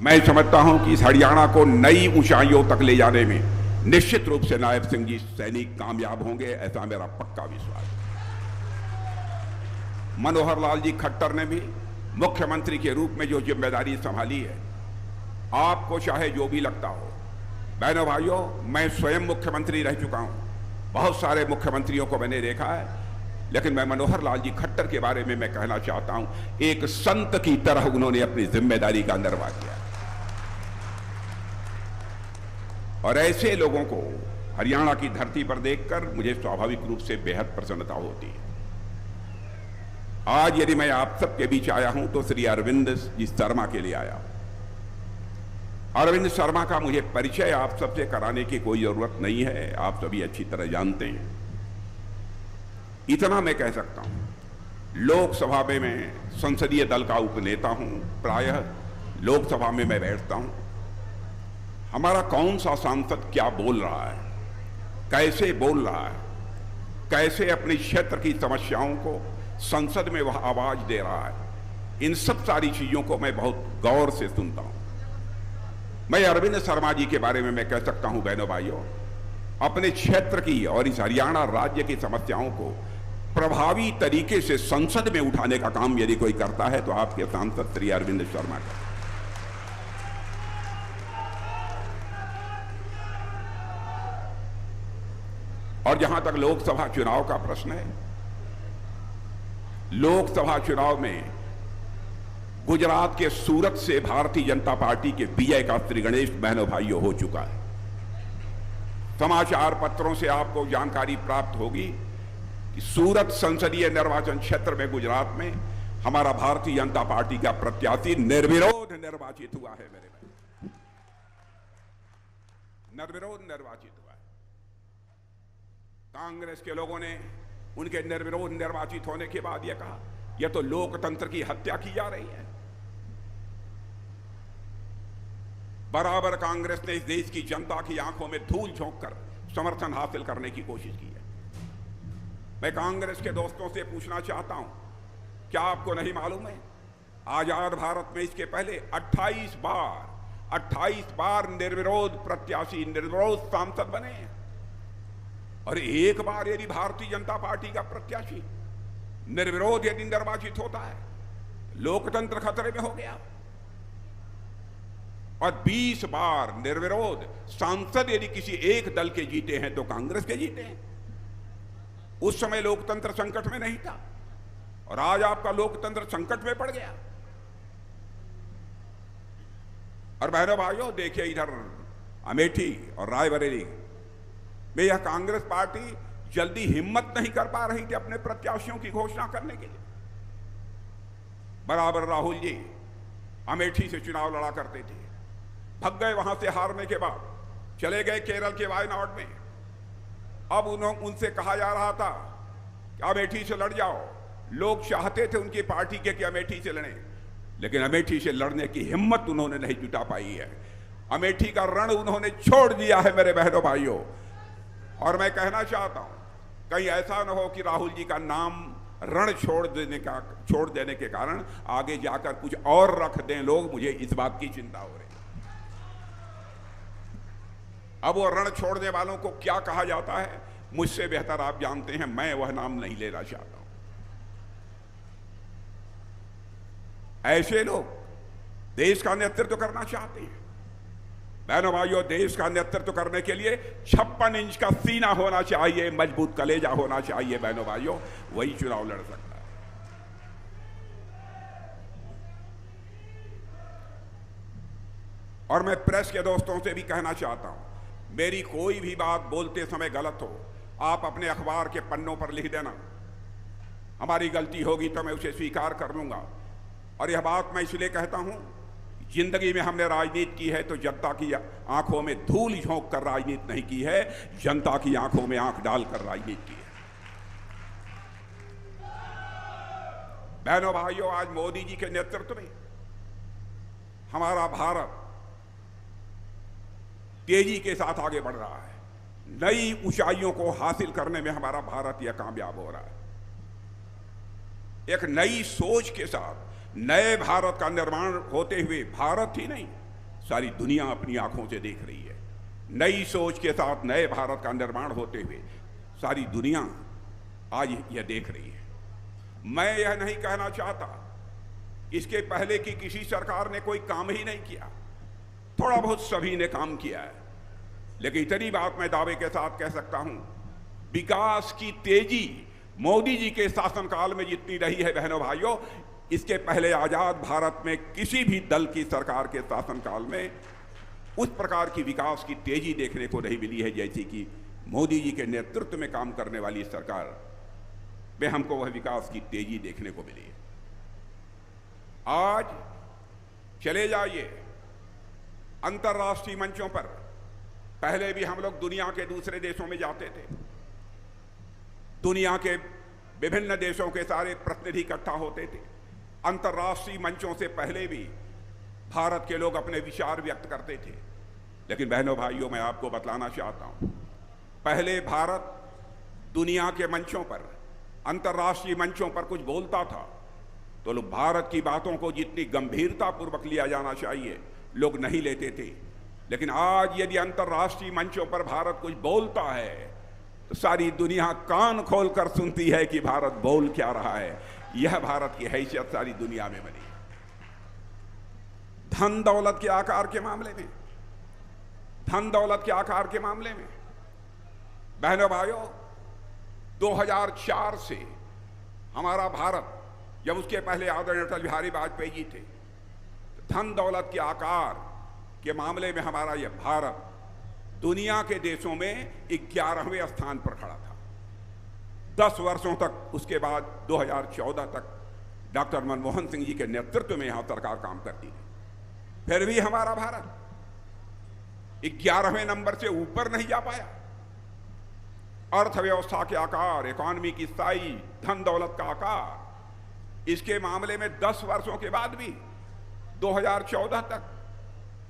मैं समझता हूं कि इस हरियाणा को नई ऊंचाइयों तक ले जाने में निश्चित रूप से नायब सिंह जी सैनी कामयाब होंगे, ऐसा मेरा पक्का विश्वास है। मनोहर लाल जी खट्टर ने भी मुख्यमंत्री के रूप में जो जिम्मेदारी संभाली है, आपको चाहे जो भी लगता हो, बहनों भाइयों, मैं स्वयं मुख्यमंत्री रह चुका हूं, बहुत सारे मुख्यमंत्रियों को मैंने देखा है, लेकिन मैं मनोहर लाल जी खट्टर के बारे में मैं कहना चाहता हूं, एक संत की तरह उन्होंने अपनी जिम्मेदारी का निर्वाह किया। और ऐसे लोगों को हरियाणा की धरती पर देखकर मुझे स्वाभाविक रूप से बेहद प्रसन्नता होती है। आज यदि मैं आप सबके बीच आया हूं तो श्री अरविंद जी शर्मा के लिए आया हूं। अरविंद शर्मा का मुझे परिचय आप सबसे कराने की कोई जरूरत नहीं है, आप सभी अच्छी तरह जानते हैं। इतना मैं कह सकता हूं, लोकसभा में मैं संसदीय दल का उपनेता हूं, प्रायः लोकसभा में मैं बैठता हूं। हमारा कौन सा सांसद क्या बोल रहा है, कैसे बोल रहा है, कैसे अपने क्षेत्र की समस्याओं को संसद में वह आवाज दे रहा है, इन सब सारी चीजों को मैं बहुत गौर से सुनता हूं। मैं अरविंद शर्मा जी के बारे में मैं कह सकता हूं, बहनों भाइयों, अपने क्षेत्र की और इस हरियाणा राज्य की समस्याओं को प्रभावी तरीके से संसद में उठाने का काम यदि कोई करता है तो आपके सांसद श्री अरविंद शर्मा का। और जहां तक लोकसभा चुनाव का प्रश्न है, लोकसभा चुनाव में गुजरात के सूरत से भारतीय जनता पार्टी के विजय का श्री गणेश बहनों भाइयों हो चुका है। समाचार पत्रों से आपको जानकारी प्राप्त होगी कि सूरत संसदीय निर्वाचन क्षेत्र में गुजरात में हमारा भारतीय जनता पार्टी का प्रत्याशी निर्विरोध निर्वाचित हुआ है। मेरे भाई, निर्विरोध निर्वाचित हुआ है। कांग्रेस के लोगों ने उनके निर्विरोध निर्वाचित होने के बाद यह कहा, यह तो लोकतंत्र की हत्या की जा रही है। बराबर कांग्रेस ने इस देश की जनता की आंखों में धूल झोंककर समर्थन हासिल करने की कोशिश की है। मैं कांग्रेस के दोस्तों से पूछना चाहता हूं, क्या आपको नहीं मालूम है, आजाद भारत में इसके पहले 28 बार निर्विरोध प्रत्याशी, निर्विरोध सांसद बने हैं। और एक बार यदि भारतीय जनता पार्टी का प्रत्याशी निर्विरोध यदि निर्वाचित होता है, लोकतंत्र खतरे में हो गया। और 20 बार निर्विरोध सांसद यदि किसी एक दल के जीते हैं तो कांग्रेस के जीते हैं। उस समय लोकतंत्र संकट में नहीं था और आज आपका लोकतंत्र संकट में पड़ गया। और बहनों भाइयों, देखिए इधर अमेठी और रायबरेली में यह कांग्रेस पार्टी जल्दी हिम्मत नहीं कर पा रही थी अपने प्रत्याशियों की घोषणा करने के लिए। बराबर राहुल जी अमेठी से चुनाव लड़ा करते थे, भग गए वहां से हारने के बाद, चले गए केरल के वायनाड में। अब उनसे कहा जा रहा था कि अमेठी से लड़ जाओ। लोग चाहते थे उनकी पार्टी के कि अमेठी से लड़ें, लेकिन अमेठी से लड़ने की हिम्मत उन्होंने नहीं जुटा पाई है। अमेठी का रण उन्होंने छोड़ दिया है मेरे बहनों भाइयों। और मैं कहना चाहता हूं, कहीं ऐसा न हो कि राहुल जी का नाम रण छोड़ देने के कारण आगे जाकर कुछ और रख दें लोग, मुझे इस बात की चिंता हो रही है। अब वो रण छोड़ने वालों को क्या कहा जाता है, मुझसे बेहतर आप जानते हैं, मैं वह नाम नहीं लेना चाहता हूं। ऐसे लोग देश का नेतृत्व करना चाहते हैं। बहनों भाइयों, देश का नेतृत्व करने के लिए 56 इंच का सीना होना चाहिए, मजबूत कलेजा होना चाहिए। बहनों भाइयों, वही चुनाव लड़ सकता है। और मैं प्रेस के दोस्तों से भी कहना चाहता हूं, मेरी कोई भी बात बोलते समय गलत हो, आप अपने अखबार के पन्नों पर लिख देना। हमारी गलती होगी तो मैं उसे स्वीकार कर लूंगा। और यह बात मैं इसलिए कहता हूं, जिंदगी में हमने राजनीति की है तो जनता की आंखों में धूल झोंक कर राजनीति नहीं की है, जनता की आंखों में आंख डालकर राजनीति की है। बहनों भाइयों, आज मोदी जी के नेतृत्व में हमारा भारत तेजी के साथ आगे बढ़ रहा है। नई ऊंचाइयों को हासिल करने में हमारा भारत यह कामयाब हो रहा है। एक नई सोच के साथ नए भारत का निर्माण होते हुए भारत ही नहीं, सारी दुनिया अपनी आंखों से देख रही है। नई सोच के साथ नए भारत का निर्माण होते हुए सारी दुनिया आज यह देख रही है। मैं यह नहीं कहना चाहता इसके पहले की किसी सरकार ने कोई काम ही नहीं किया, थोड़ा बहुत सभी ने काम किया है। लेकिन इतनी बात मैं दावे के साथ कह सकता हूं, विकास की तेजी मोदी जी के शासनकाल में जितनी रही है बहनों भाइयों, इसके पहले आजाद भारत में किसी भी दल की सरकार के शासनकाल में उस प्रकार की विकास की तेजी देखने को नहीं मिली है जैसी कि मोदी जी के नेतृत्व में काम करने वाली सरकार में हमको वह विकास की तेजी देखने को मिली है। आज चले जाइए अंतर्राष्ट्रीय मंचों पर, पहले भी हम लोग दुनिया के दूसरे देशों में जाते थे, दुनिया के विभिन्न देशों के सारे प्रतिनिधि इकट्ठा होते थे। अंतर्राष्ट्रीय मंचों से पहले भी भारत के लोग अपने विचार व्यक्त करते थे। लेकिन बहनों भाइयों, मैं आपको बतलाना चाहता हूं, पहले भारत दुनिया के मंचों पर, अंतर्राष्ट्रीय मंचों पर कुछ बोलता था तो लोग भारत की बातों को जितनी गंभीरता पूर्वक लिया जाना चाहिए लोग नहीं लेते थे। लेकिन आज यदि अंतर्राष्ट्रीय मंचों पर भारत कुछ बोलता है तो सारी दुनिया कान खोलकर सुनती है कि भारत बोल क्या रहा है। यह भारत की हैसियत सारी दुनिया में बनी। धन दौलत के आकार के मामले में, धन दौलत के आकार के मामले में बहनों भाइयों, 2004 से हमारा भारत, जब उसके पहले आदरणीय अटल बिहारी वाजपेयी जी थे, धन दौलत के आकार के मामले में हमारा यह भारत दुनिया के देशों में 11वें स्थान पर खड़ा था। 10 वर्षों तक, उसके बाद 2014 तक डॉक्टर मनमोहन सिंह जी के नेतृत्व में यहां सरकार काम करती थी, फिर भी हमारा भारत 11वें नंबर से ऊपर नहीं जा पाया। अर्थव्यवस्था के आकार, इकॉनमी की साइज, धन दौलत का आकार, इसके मामले में 10 वर्षों के बाद भी 2014 तक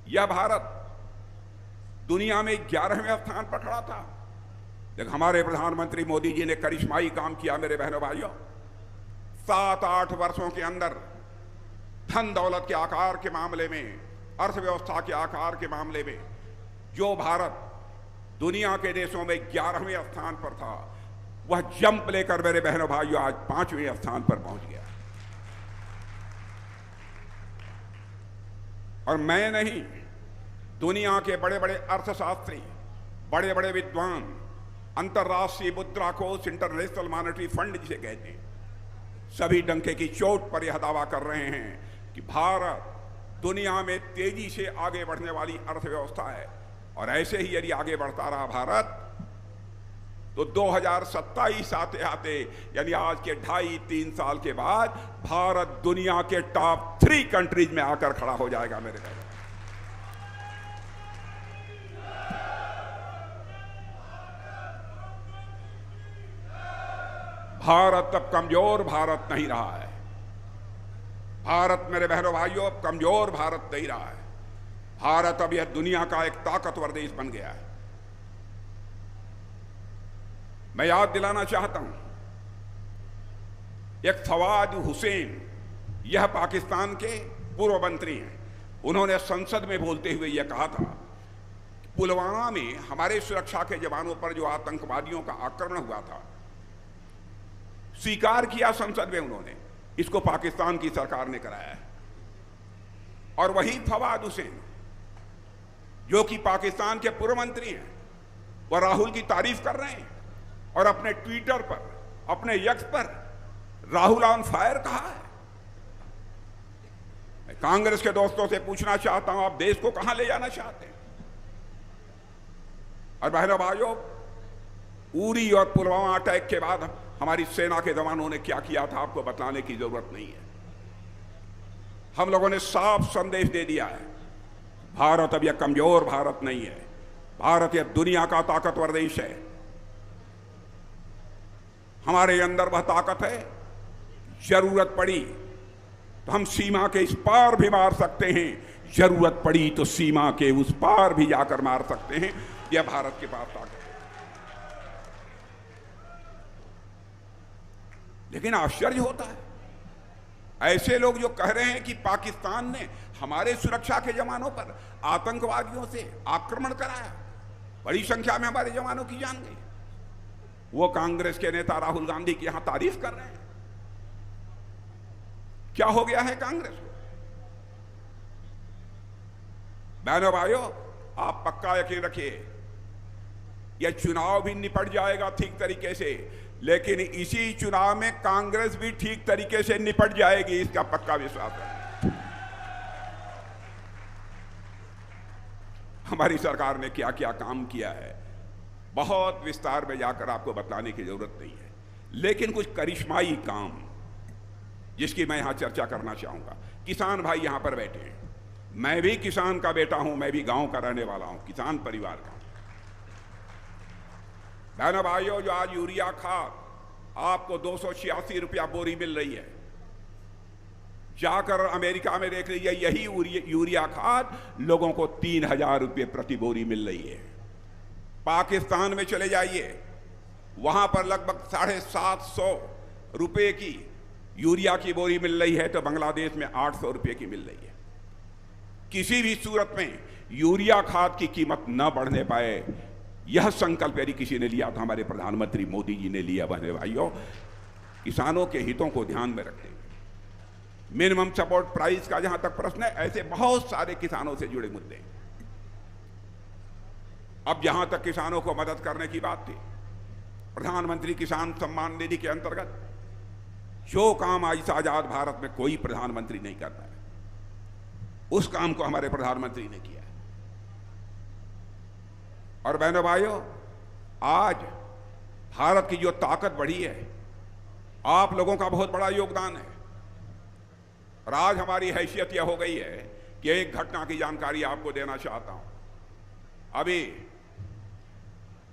यह भारत दुनिया में 11वें स्थान पर खड़ा था। लेकिन हमारे प्रधानमंत्री मोदी जी ने करिश्माई काम किया मेरे बहनों भाइयों। 7-8 वर्षों के अंदर धन दौलत के आकार के मामले में, अर्थव्यवस्था के आकार के मामले में जो भारत दुनिया के देशों में 11वें स्थान पर था, वह जंप लेकर मेरे बहनों भाइयों आज 5वें स्थान पर पहुंच गया। और मैं नहीं, दुनिया के बड़े बड़े अर्थशास्त्री, बड़े बड़े विद्वान, अंतर्राष्ट्रीय मुद्रा कोष, इंटरनेशनल मॉनेटरी फंड जिसे कहते हैं, सभी डंके की चोट पर यह दावा कर रहे हैं कि भारत दुनिया में तेजी से आगे बढ़ने वाली अर्थव्यवस्था है। और ऐसे ही यदि आगे बढ़ता रहा भारत तो 2027 आते आते, यानी आज के 2.5-3 साल के बाद, भारत दुनिया के टॉप 3 कंट्रीज में आकर खड़ा हो जाएगा मेरे भाई। भारत अब कमजोर भारत नहीं रहा है। भारत मेरे बहनों भाइयों अब कमजोर भारत नहीं रहा है। भारत अब यह दुनिया का एक ताकतवर देश बन गया है। मैं याद दिलाना चाहता हूं, एक फवाद हुसैन, यह पाकिस्तान के पूर्व मंत्री हैं, उन्होंने संसद में बोलते हुए यह कहा था, पुलवामा में हमारे सुरक्षा के जवानों पर जो आतंकवादियों का आक्रमण हुआ था, स्वीकार किया संसद में उन्होंने, इसको पाकिस्तान की सरकार ने कराया है। और वही फवाद हुसैन जो कि पाकिस्तान के पूर्व मंत्री हैं, वह राहुल की तारीफ कर रहे हैं और अपने ट्विटर पर, अपने यक्स पर राहुल ऑन फायर कहा है। मैं कांग्रेस के दोस्तों से पूछना चाहता हूं, आप देश को कहां ले जाना चाहते हैं? और बहनों भाइयों, उरी और पुलवामा अटैक के बाद हमारी सेना के जवानों ने क्या किया था आपको बताने की जरूरत नहीं है। हम लोगों ने साफ संदेश दे दिया है, भारत अब यह कमजोर भारत नहीं है, भारत यह दुनिया का ताकतवर देश है। हमारे अंदर वह ताकत है, जरूरत पड़ी तो हम सीमा के इस पार भी मार सकते हैं, जरूरत पड़ी तो सीमा के उस पार भी जाकर मार सकते हैं। यह भारत के पास ताकत है। लेकिन आश्चर्य होता है, ऐसे लोग जो कह रहे हैं कि पाकिस्तान ने हमारे सुरक्षा के जवानों पर आतंकवादियों से आक्रमण कराया, बड़ी संख्या में हमारे जवानों की जान गई, वो कांग्रेस के नेता राहुल गांधी की यहां तारीफ कर रहे हैं। क्या हो गया है कांग्रेस को? बहनों भाइयों, आप पक्का यकीन रखिए, यह चुनाव भी निपट जाएगा ठीक तरीके से, लेकिन इसी चुनाव में कांग्रेस भी ठीक तरीके से निपट जाएगी, इसका पक्का विश्वास है। हमारी सरकार ने क्या क्या काम किया है बहुत विस्तार में जाकर आपको बताने की जरूरत नहीं है, लेकिन कुछ करिश्माई काम जिसकी मैं यहां चर्चा करना चाहूंगा। किसान भाई यहां पर बैठे हैं, मैं भी किसान का बेटा हूं, मैं भी गांव का रहने वाला हूं, किसान परिवार का। बहनों भाइयों, जो आज यूरिया खाद आपको 286 रुपया बोरी मिल रही है, जाकर अमेरिका में देख लीजिए, यही यूरिया खाद लोगों को 3000 रुपये प्रति बोरी मिल रही है। पाकिस्तान में चले जाइए, वहां पर लगभग 750 रुपये की यूरिया की बोरी मिल रही है, तो बांग्लादेश में 800 रुपये की मिल रही है। किसी भी सूरत में यूरिया खाद की कीमत न बढ़ने पाए, यह संकल्प यदि किसी ने लिया तो हमारे प्रधानमंत्री मोदी जी ने लिया। बहने भाइयों, किसानों के हितों को ध्यान में रखते हुए मिनिमम सपोर्ट प्राइस का जहां तक प्रश्न है, ऐसे बहुत सारे किसानों से जुड़े मुद्दे हैं। अब जहां तक किसानों को मदद करने की बात थी, प्रधानमंत्री किसान सम्मान निधि के अंतर्गत जो काम आज आजाद भारत में कोई प्रधानमंत्री नहीं कर पाया, उस काम को हमारे प्रधानमंत्री ने किया। और बहनों भाइयों, आज भारत की जो ताकत बढ़ी है, आप लोगों का बहुत बड़ा योगदान है। और आज हमारी हैसियत यह हो गई है कि एक घटना की जानकारी आपको देना चाहता हूं। अभी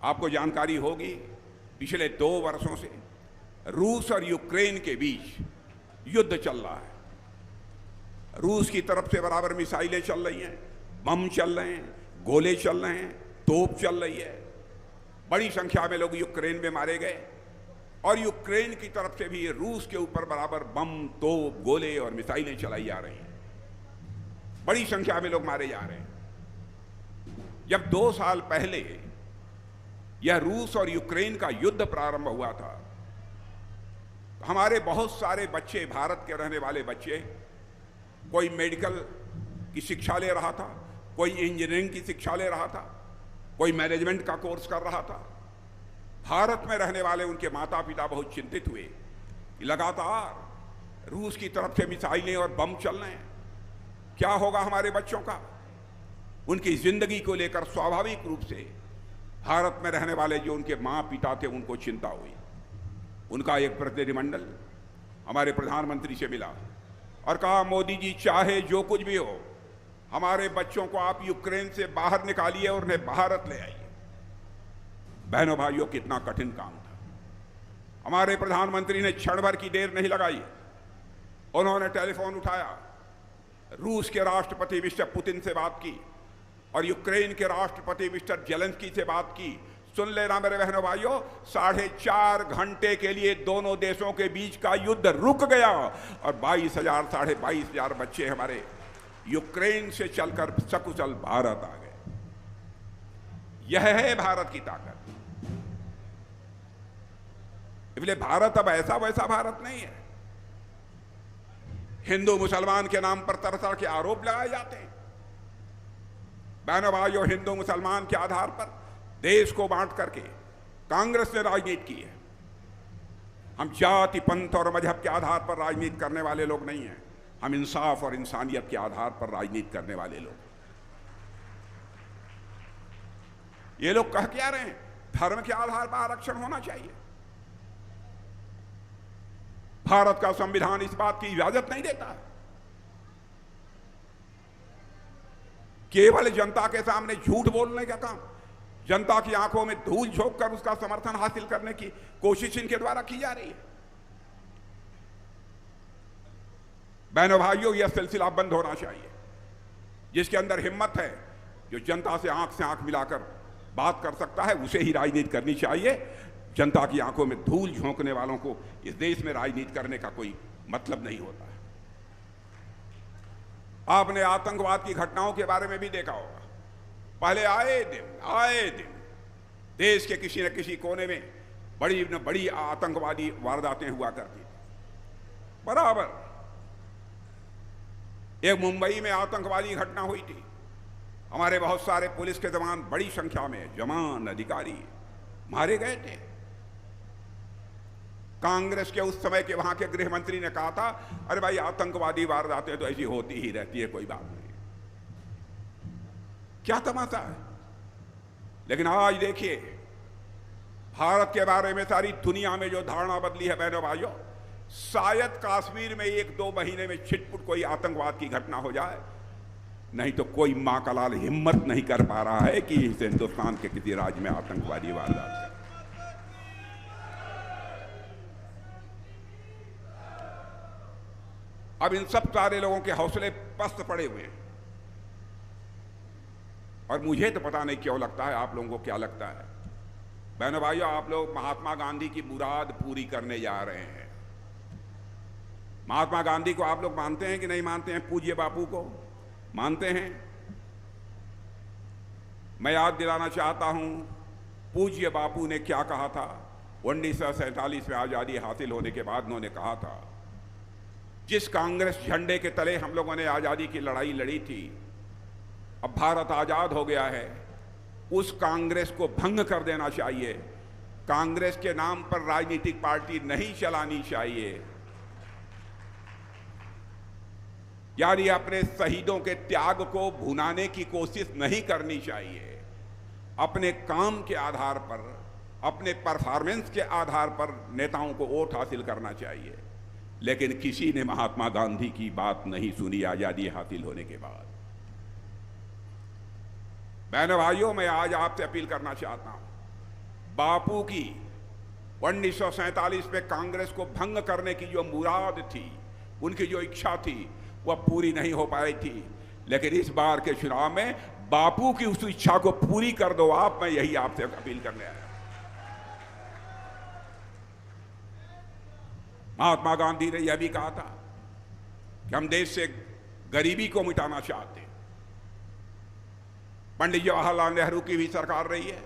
आपको जानकारी होगी, पिछले 2 वर्षों से रूस और यूक्रेन के बीच युद्ध चल रहा है। रूस की तरफ से बराबर मिसाइलें चल रही हैं, बम चल रहे हैं, गोले चल रहे हैं, तोप चल रही है। बड़ी संख्या में लोग यूक्रेन में मारे गए, और यूक्रेन की तरफ से भी रूस के ऊपर बराबर बम, तोप, गोले और मिसाइलें चलाई जा रही हैं। बड़ी संख्या में लोग मारे जा रहे हैं। जब 2 साल पहले यह रूस और यूक्रेन का युद्ध प्रारंभ हुआ था, हमारे बहुत सारे बच्चे, भारत के रहने वाले बच्चे, कोई मेडिकल की शिक्षा ले रहा था, कोई इंजीनियरिंग की शिक्षा ले रहा था, कोई मैनेजमेंट का कोर्स कर रहा था। भारत में रहने वाले उनके माता पिता बहुत चिंतित हुए कि लगातार रूस की तरफ से मिसाइलें और बम चल रहे हैं, क्या होगा हमारे बच्चों का। उनकी जिंदगी को लेकर स्वाभाविक रूप से भारत में रहने वाले जो उनके माँ पिता थे, उनको चिंता हुई। उनका एक प्रतिनिधिमंडल हमारे प्रधानमंत्री से मिला और कहा, मोदी जी, चाहे जो कुछ भी हो, हमारे बच्चों को आप यूक्रेन से बाहर निकालिए और उन्हें भारत ले आइए। बहनों भाइयों, कितना कठिन काम था। हमारे प्रधानमंत्री ने क्षण भर की देर नहीं लगाई, उन्होंने टेलीफोन उठाया, रूस के राष्ट्रपति मिस्टर पुतिन से बात की और यूक्रेन के राष्ट्रपति मिस्टर जेलेंस्की से बात की। सुन लेना मेरे बहनों भाइयों, 4.5 घंटे के लिए दोनों देशों के बीच का युद्ध रुक गया और 22,000 साढ़े 22,000 बच्चे हमारे यूक्रेन से चलकर सकुशल भारत आ गए। यह है भारत की ताकत। इसलिए भारत अब ऐसा वैसा भारत नहीं है। हिंदू मुसलमान के नाम पर तरह तरह के आरोप लगाए जाते हैं। बहनों भाइयों, हिंदू मुसलमान के आधार पर देश को बांट करके कांग्रेस ने राजनीति की है। हम जाति, पंथ और मजहब के आधार पर राजनीति करने वाले लोग नहीं हैं। हम इंसाफ और इंसानियत के आधार पर राजनीति करने वाले लोग। ये लोग कह क्या रहे हैं, धर्म के आधार पर आरक्षण होना चाहिए। भारत का संविधान इस बात की इजाजत नहीं देता है। केवल जनता के सामने झूठ बोलने का काम, जनता की आंखों में धूल झोंक कर उसका समर्थन हासिल करने की कोशिश इनके द्वारा की जा रही है। बहनों भाइयों, यह सिलसिला बंद होना चाहिए। जिसके अंदर हिम्मत है, जो जनता से आंख मिलाकर बात कर सकता है, उसे ही राजनीति करनी चाहिए। जनता की आंखों में धूल झोंकने वालों को इस देश में राजनीति करने का कोई मतलब नहीं होता है। आपने आतंकवाद की घटनाओं के बारे में भी देखा होगा। पहले आए दिन देश के किसी न किसी कोने में बड़ी न बड़ी आतंकवादी वारदातें हुआ करती। बराबर एक मुंबई में आतंकवादी घटना हुई थी। हमारे बहुत सारे पुलिस के जवान, बड़ी संख्या में जवान, अधिकारी मारे गए थे। कांग्रेस के उस समय के वहां के गृह मंत्री ने कहा था, अरे भाई आतंकवादी वारदातें तो ऐसी होती ही रहती है, कोई बात नहीं, क्या तमाशा है। लेकिन आज देखिए, भारत के बारे में सारी दुनिया में जो धारणा बदली है बहनों भाइयों, शायद कश्मीर में 1-2 महीने में छिटपुट कोई आतंकवाद की घटना हो जाए, नहीं तो कोई मां का लाल हिम्मत नहीं कर पा रहा है कि इस हिंदुस्तान के किसी राज्य में आतंकवादी वारदात करे। अब इन सब सारे लोगों के हौसले पस्त पड़े हुए हैं, और मुझे तो पता नहीं क्यों लगता है, आप लोगों को क्या लगता है बहनों भाइयों, आप लोग महात्मा गांधी की मुराद पूरी करने जा रहे हैं। महात्मा गांधी को आप लोग मानते हैं कि नहीं मानते हैं? पूज्य बापू को मानते हैं? मैं याद दिलाना चाहता हूं, पूज्य बापू ने क्या कहा था 1947 में आजादी हासिल होने के बाद। उन्होंने कहा था, जिस कांग्रेस झंडे के तले हम लोगों ने आजादी की लड़ाई लड़ी थी, अब भारत आजाद हो गया है, उस कांग्रेस को भंग कर देना चाहिए। कांग्रेस के नाम पर राजनीतिक पार्टी नहीं चलानी चाहिए, यानी अपने शहीदों के त्याग को भुनाने की कोशिश नहीं करनी चाहिए। अपने काम के आधार पर, अपने परफॉर्मेंस के आधार पर नेताओं को वोट हासिल करना चाहिए। लेकिन किसी ने महात्मा गांधी की बात नहीं सुनी आजादी हासिल होने के बाद। बहनों भाइयों, मैं आज आपसे अपील करना चाहता हूं, बापू की 1947 में कांग्रेस को भंग करने की जो मुराद थी, उनकी जो इच्छा थी, वह पूरी नहीं हो पाई थी। लेकिन इस बार के चुनाव में बापू की उस इच्छा को पूरी कर दो आप, मैं यही आपसे अपील करने आया। महात्मा गांधी ने यह भी कहा था कि हम देश से गरीबी को मिटाना चाहते हैं। पंडित जवाहरलाल नेहरू की भी सरकार रही है,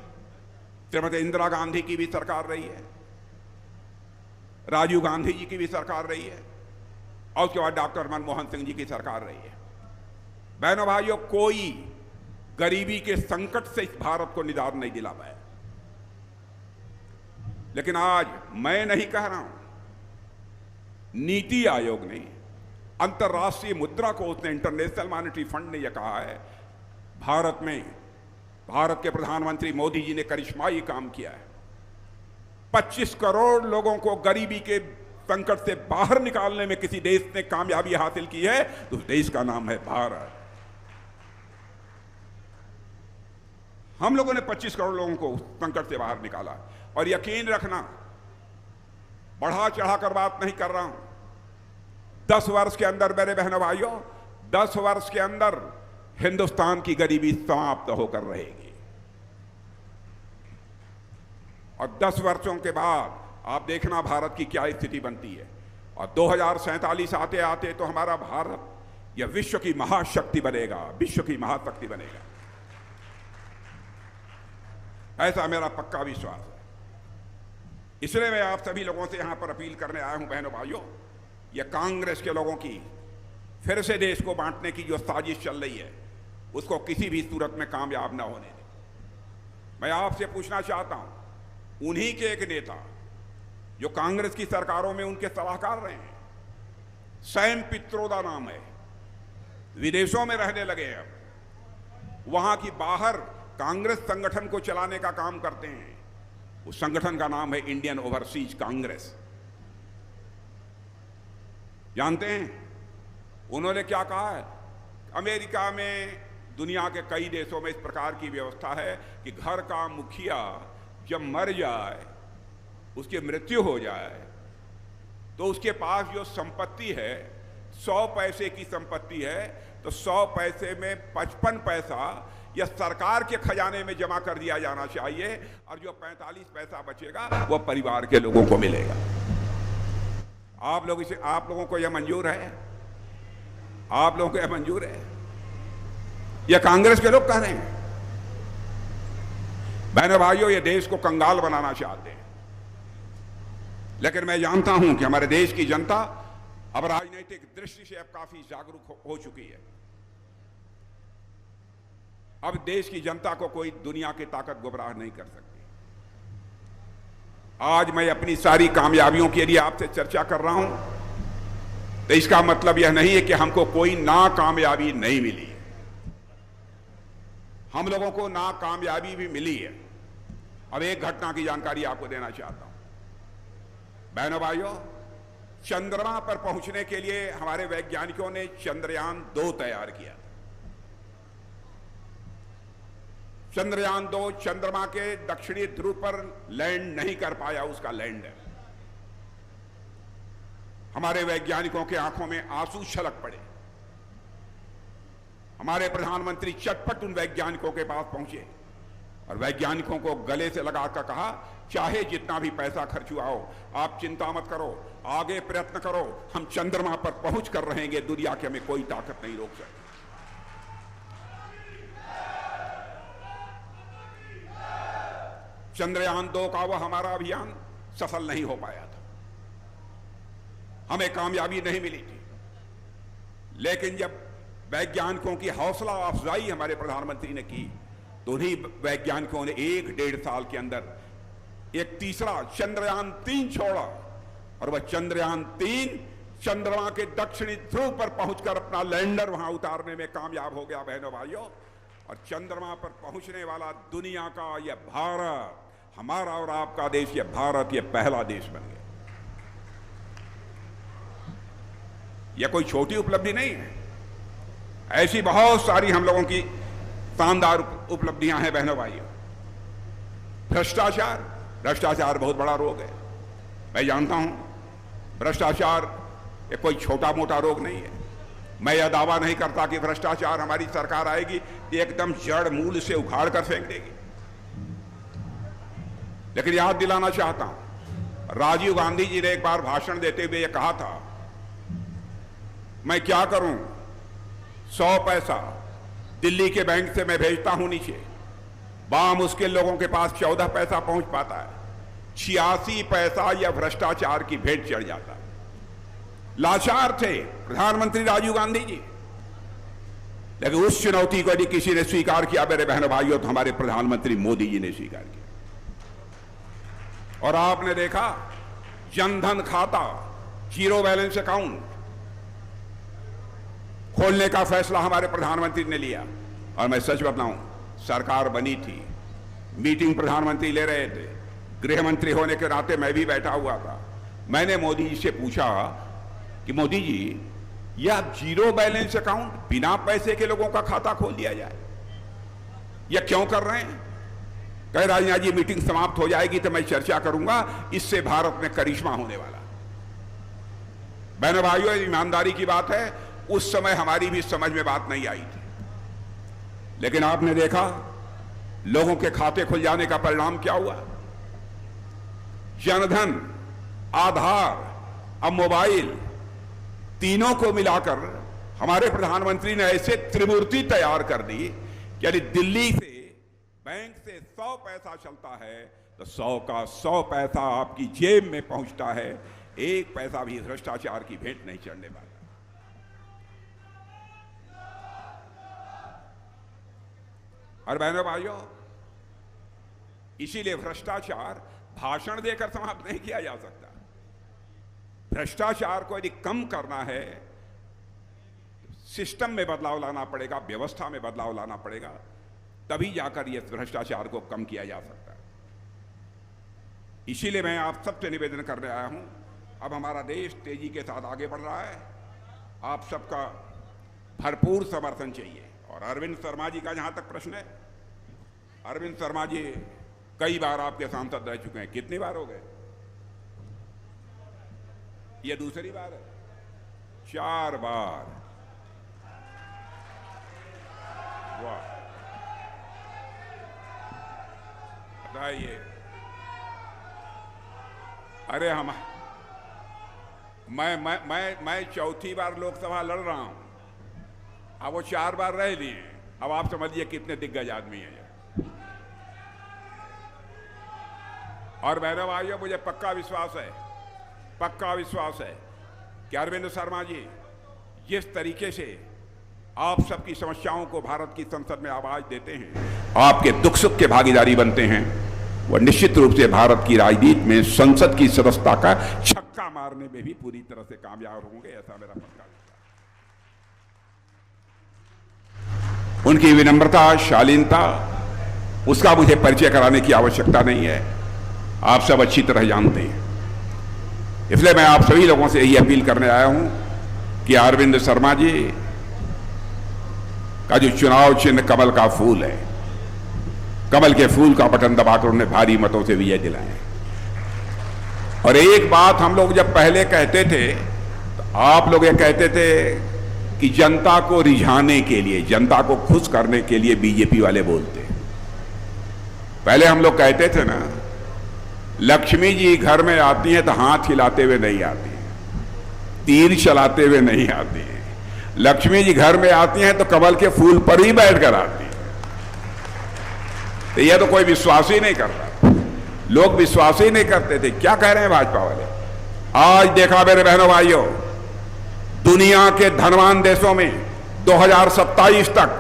श्रीमती इंदिरा गांधी की भी सरकार रही है, राजीव गांधी जी की भी सरकार रही है, और उसके बाद डॉक्टर मनमोहन सिंह जी की सरकार रही है। बहनों भाइयों, कोई गरीबी के संकट से इस भारत को निजात नहीं दिला पाया। लेकिन आज मैं नहीं कह रहा हूं, नीति आयोग ने, अंतर्राष्ट्रीय मुद्रा कोष ने, इंटरनेशनल मॉनेटरी फंड ने यह कहा है, भारत में भारत के प्रधानमंत्री मोदी जी ने करिश्माई काम किया है। 25 करोड़ लोगों को गरीबी के संकट से बाहर निकालने में किसी देश ने कामयाबी हासिल की है तो उस देश का नाम है भारत। हम लोगों ने 25 करोड़ लोगों को उस संकट से बाहर निकाला। और यकीन रखना, बढ़ा चढ़ाकर बात नहीं कर रहा हूं, 10 वर्ष के अंदर मेरे बहनों भाइयों, 10 वर्ष के अंदर हिंदुस्तान की गरीबी समाप्त होकर रहेगी। और 10 वर्षों के बाद आप देखना भारत की क्या स्थिति बनती है। और 2047 आते आते तो हमारा भारत यह विश्व की महाशक्ति बनेगा, विश्व की महाशक्ति बनेगा, ऐसा मेरा पक्का विश्वास है। इसलिए मैं आप सभी लोगों से यहां पर अपील करने आया हूं बहनों भाइयों, यह कांग्रेस के लोगों की फिर से देश को बांटने की जो साजिश चल रही है, उसको किसी भी सूरत में कामयाब ना होने दें। मैं आपसे पूछना चाहता हूं, उन्हीं के एक नेता जो कांग्रेस की सरकारों में उनके सलाहकार रहे हैं, सैम पित्रोदा नाम है, विदेशों में रहने लगे हैं, वहां की बाहर कांग्रेस संगठन को चलाने का काम करते हैं। उस संगठन का नाम है इंडियन ओवरसीज कांग्रेस। जानते हैं उन्होंने क्या कहा है? अमेरिका में, दुनिया के कई देशों में इस प्रकार की व्यवस्था है कि घर का मुखिया जब मर जाए, उसकी मृत्यु हो जाए, तो उसके पास जो संपत्ति है, 100 पैसे की संपत्ति है, तो 100 पैसे में 55 पैसा या सरकार के खजाने में जमा कर दिया जाना चाहिए, और जो 45 पैसा बचेगा वो परिवार के लोगों को मिलेगा। आप लोगों को यह मंजूर है? आप लोगों को यह मंजूर है? यह कांग्रेस के लोग कह रहे हैं। बहनों भाइयों, ये देश को कंगाल बनाना चाहते हैं। लेकिन मैं जानता हूं कि हमारे देश की जनता अब राजनीतिक दृष्टि से अब काफी जागरूक हो चुकी है। अब देश की जनता को कोई दुनिया की ताकत गुमराह नहीं कर सकती। आज मैं अपनी सारी कामयाबियों के लिए आपसे चर्चा कर रहा हूं, तो इसका मतलब यह नहीं है कि हमको कोई नाकामयाबी नहीं मिली है। हम लोगों को नाकामयाबी भी मिली है। अब एक घटना की जानकारी आपको देना चाहता हूं। बहनों भाइयों, चंद्रमा पर पहुंचने के लिए हमारे वैज्ञानिकों ने चंद्रयान 2 तैयार किया। चंद्रयान 2 चंद्रमा के दक्षिणी ध्रुव पर लैंड नहीं कर पाया, उसका लैंडर। हमारे वैज्ञानिकों के आंखों में आंसू छलक पड़े। हमारे प्रधानमंत्री चटपट उन वैज्ञानिकों के पास पहुंचे और वैज्ञानिकों को गले से लगाकर कहा, चाहे जितना भी पैसा खर्च हुआ हो, आप चिंता मत करो, आगे प्रयत्न करो, हम चंद्रमा पर पहुंच कर रहेंगे, दुनिया की हमें कोई ताकत नहीं रोक सकती। चंद्रयान 2 का वह हमारा अभियान सफल नहीं हो पाया था, हमें कामयाबी नहीं मिली थी। लेकिन जब वैज्ञानिकों की हौसला अफजाई हमारे प्रधानमंत्री ने की, तो उन्हीं वैज्ञानिकों ने 1-1.5 साल के अंदर एक तीसरा चंद्रयान 3 छोड़ा और वह चंद्रयान 3 चंद्रमा के दक्षिणी ध्रुव पर पहुंचकर अपना लैंडर वहां उतारने में कामयाब हो गया। बहनों भाइयों, और चंद्रमा पर पहुंचने वाला दुनिया का यह भारत, हमारा और आपका देश, यह भारत, यह पहला देश बन गया। यह कोई छोटी उपलब्धि नहीं है। ऐसी बहुत सारी हम लोगों की शानदार उपलब्धियां हैं। बहनों भाइयों, भ्रष्टाचार बहुत बड़ा रोग है। मैं जानता हूं भ्रष्टाचार ये कोई छोटा मोटा रोग नहीं है। मैं यह दावा नहीं करता कि भ्रष्टाचार हमारी सरकार आएगी एकदम जड़ मूल से उखाड़ कर फेंक देगी। लेकिन याद दिलाना चाहता हूं, राजीव गांधी जी ने एक बार भाषण देते हुए यह कहा था, मैं क्या करूं, 100 पैसा दिल्ली के बैंक से मैं भेजता हूं नीचे, बामुश्किल लोगों के पास 14 पैसा पहुंच पाता है, 86 पैसा यह भ्रष्टाचार की भेंट चढ़ जाता है। लाचार थे प्रधानमंत्री राजीव गांधी जी, लेकिन उस चुनौती को यदि किसी ने स्वीकार किया मेरे बहनों भाइयों, तो हमारे प्रधानमंत्री मोदी जी ने स्वीकार किया। और आपने देखा जनधन खाता, जीरो बैलेंस अकाउंट खोलने का फैसला हमारे प्रधानमंत्री ने लिया। और मैं सच बताऊं, सरकार बनी थी, मीटिंग प्रधानमंत्री ले रहे थे, गृह मंत्री होने के नाते मैं भी बैठा हुआ था। मैंने मोदी जी से पूछा कि मोदी जी, यह जीरो बैलेंस अकाउंट, बिना पैसे के लोगों का खाता खोल दिया जाए, यह क्यों कर रहे हैं? कह राजनाथ जी, मीटिंग समाप्त हो जाएगी तो मैं चर्चा करूंगा, इससे भारत में करिश्मा होने वाला। बहनों भाइयों, ईमानदारी की बात है, उस समय हमारी भी समझ में बात नहीं आई थी। लेकिन आपने देखा लोगों के खाते खुल जाने का परिणाम क्या हुआ। जनधन, आधार, अब मोबाइल, तीनों को मिलाकर हमारे प्रधानमंत्री ने ऐसे त्रिमूर्ति तैयार कर दी कि यदि दिल्ली से बैंक से 100 पैसा चलता है तो 100 का 100 पैसा आपकी जेब में पहुंचता है। एक पैसा भी भ्रष्टाचार की भेंट नहीं चढ़ने वाला। और बहनों भाइयों, इसीलिए भ्रष्टाचार भाषण देकर समाप्त नहीं किया जा सकता। भ्रष्टाचार को यदि कम करना है, सिस्टम में बदलाव लाना पड़ेगा, व्यवस्था में बदलाव लाना पड़ेगा, तभी जाकर यह भ्रष्टाचार को कम किया जा सकता है। इसीलिए मैं आप सबसे निवेदन करने आया हूं, अब हमारा देश तेजी के साथ आगे बढ़ रहा है, आप सबका भरपूर समर्थन चाहिए। और अरविंद शर्मा जी का जहां तक प्रश्न है, अरविंद शर्मा जी कई बार आपके सांसद रह चुके हैं। कितनी बार हो गए? यह दूसरी बार है, 4 बार। वाह, बताइए। अरे मैं चौथी बार लोकसभा लड़ रहा हूं, अब वो 4 बार रह लिए। अब आप समझिए कितने दिग्गज आदमी हैं। और बहनों भाइयों, मुझे पक्का विश्वास है कि अरविंद शर्मा जी जिस तरीके से आप सबकी समस्याओं को भारत की संसद में आवाज देते हैं, आपके दुख सुख के भागीदारी बनते हैं, वह निश्चित रूप से भारत की राजनीति में संसद की सदस्यता का छक्का मारने में भी पूरी तरह से कामयाब होंगे, ऐसा मेरा पक्का विश्वास। उनकी विनम्रता, शालीनता, उसका मुझे परिचय कराने की आवश्यकता नहीं है, आप सब अच्छी तरह जानते हैं। इसलिए मैं आप सभी लोगों से यही अपील करने आया हूं कि अरविंद शर्मा जी का जो चुनाव चिन्ह कमल का फूल है, कमल के फूल का बटन दबाकर उन्हें भारी मतों से विजय दिलाएं। और एक बात हम लोग जब पहले कहते थे तो आप लोग ये कहते थे कि जनता को रिझाने के लिए, जनता को खुश करने के लिए बीजेपी वाले बोलते हैं। पहले हम लोग कहते थे ना, लक्ष्मी जी घर में आती हैं तो हाथ हिलाते हुए नहीं आती हैं, तीर चलाते हुए नहीं आती हैं। लक्ष्मी जी घर में आती हैं तो कमल के फूल पर ही बैठकर आती हैं। तो यह तो कोई विश्वास ही नहीं करता, लोग विश्वास ही नहीं करते थे। क्या कह रहे हैं भाजपा वाले? आज देखा मेरे बहनों भाइयों, दुनिया के धनवान देशों में 2027 तक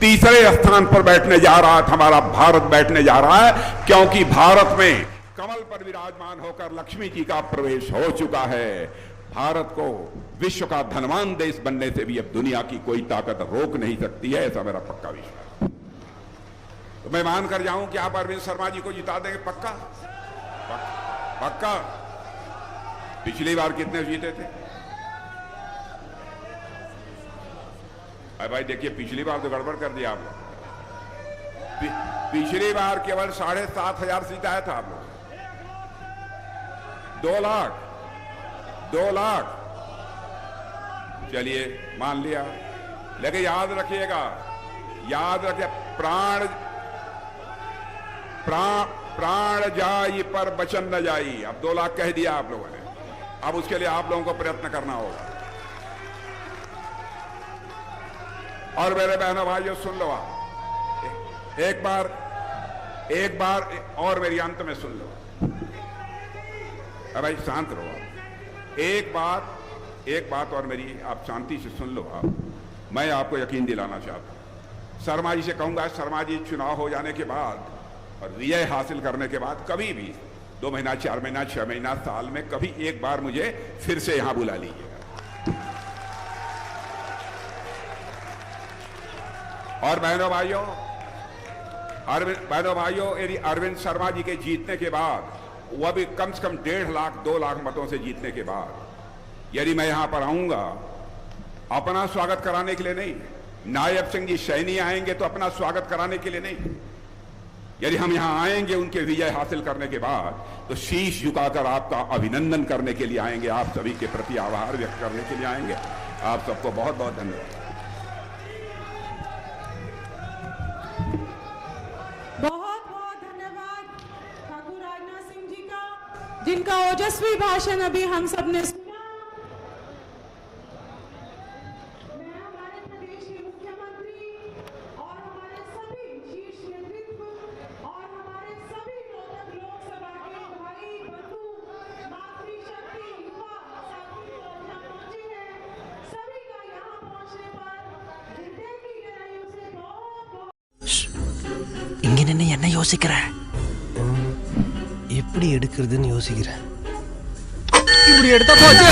तीसरे स्थान पर बैठने जा रहा है, हमारा भारत बैठने जा रहा है, क्योंकि भारत में कमल पर विराजमान होकर लक्ष्मी जी का प्रवेश हो चुका है। भारत को विश्व का धनवान देश बनने से भी अब दुनिया की कोई ताकत रोक नहीं सकती है, ऐसा मेरा पक्का विश्वास। तो मैं मान कर जाऊं कि आप अरविंद शर्मा जी को जिता देंगे, पक्का पक्का। पिछली बार कितने जीते थे? अरे भाई देखिए, पिछली बार तो गड़बड़ कर दिया आप लोग। पिछली बार केवल 7,500 सीट आया था आप लोग। 2 लाख चलिए मान लिया, लेकिन याद रखिएगा, याद रखिए, प्राण जाई पर वचन न जाई। अब 2 लाख कह दिया आप लोगों ने, अब उसके लिए आप लोगों को प्रयत्न करना होगा। और मेरे बहनों भाइयों सुन लो, आप एक बार और मेरी अंत में सुन लो। अब भाई शांत रहो, एक बात और मेरी आप शांति से सुन लो। आप, मैं आपको यकीन दिलाना चाहता हूं, शर्मा जी से कहूंगा, शर्मा जी चुनाव हो जाने के बाद और विजय हासिल करने के बाद कभी भी 2 महीना, 4 महीना, 6 महीना, साल में कभी एक बार मुझे फिर से यहां बुला लीजिएगा। और बहनों भाइयों, यदि अरविंद शर्मा जी के जीतने के बाद, वह भी कम से कम 1.5 लाख 2 लाख मतों से जीतने के बाद, यदि मैं यहां पर आऊंगा अपना स्वागत कराने के लिए नहीं, नायब सिंह जी सैनी आएंगे तो अपना स्वागत कराने के लिए नहीं, यदि हम यहां आएंगे उनके विजय हासिल करने के बाद तो शीश झुकाकर आपका अभिनंदन करने के लिए आएंगे, आप सभी के प्रति आभार व्यक्त करने के लिए आएंगे। आप सबको बहुत बहुत धन्यवाद। बहुत बहुत धन्यवाद ठाकुर राजनाथ सिंह जी का, जिनका ओजस्वी भाषण अभी हम सब ने सुना। मैं हमारे प्रदेश के मुख्यमंत्री और हमारे सभी शीर्ष नेतृत्व और हमारे सभी लोकसभा के भाई बंधु, मातृशक्ति, युवा साथी जो यहाँ पहुंचे हैं, सभी का यहाँ पहुंचने पर हृदय की गहराइयों से बहुत बहुत இங்க நின்று என்ன யோசிக்கிற? எப்படி எடுக்கிறதுன்னு யோசிக்கிறேன். இப்படி எடுத்தா போச்சு.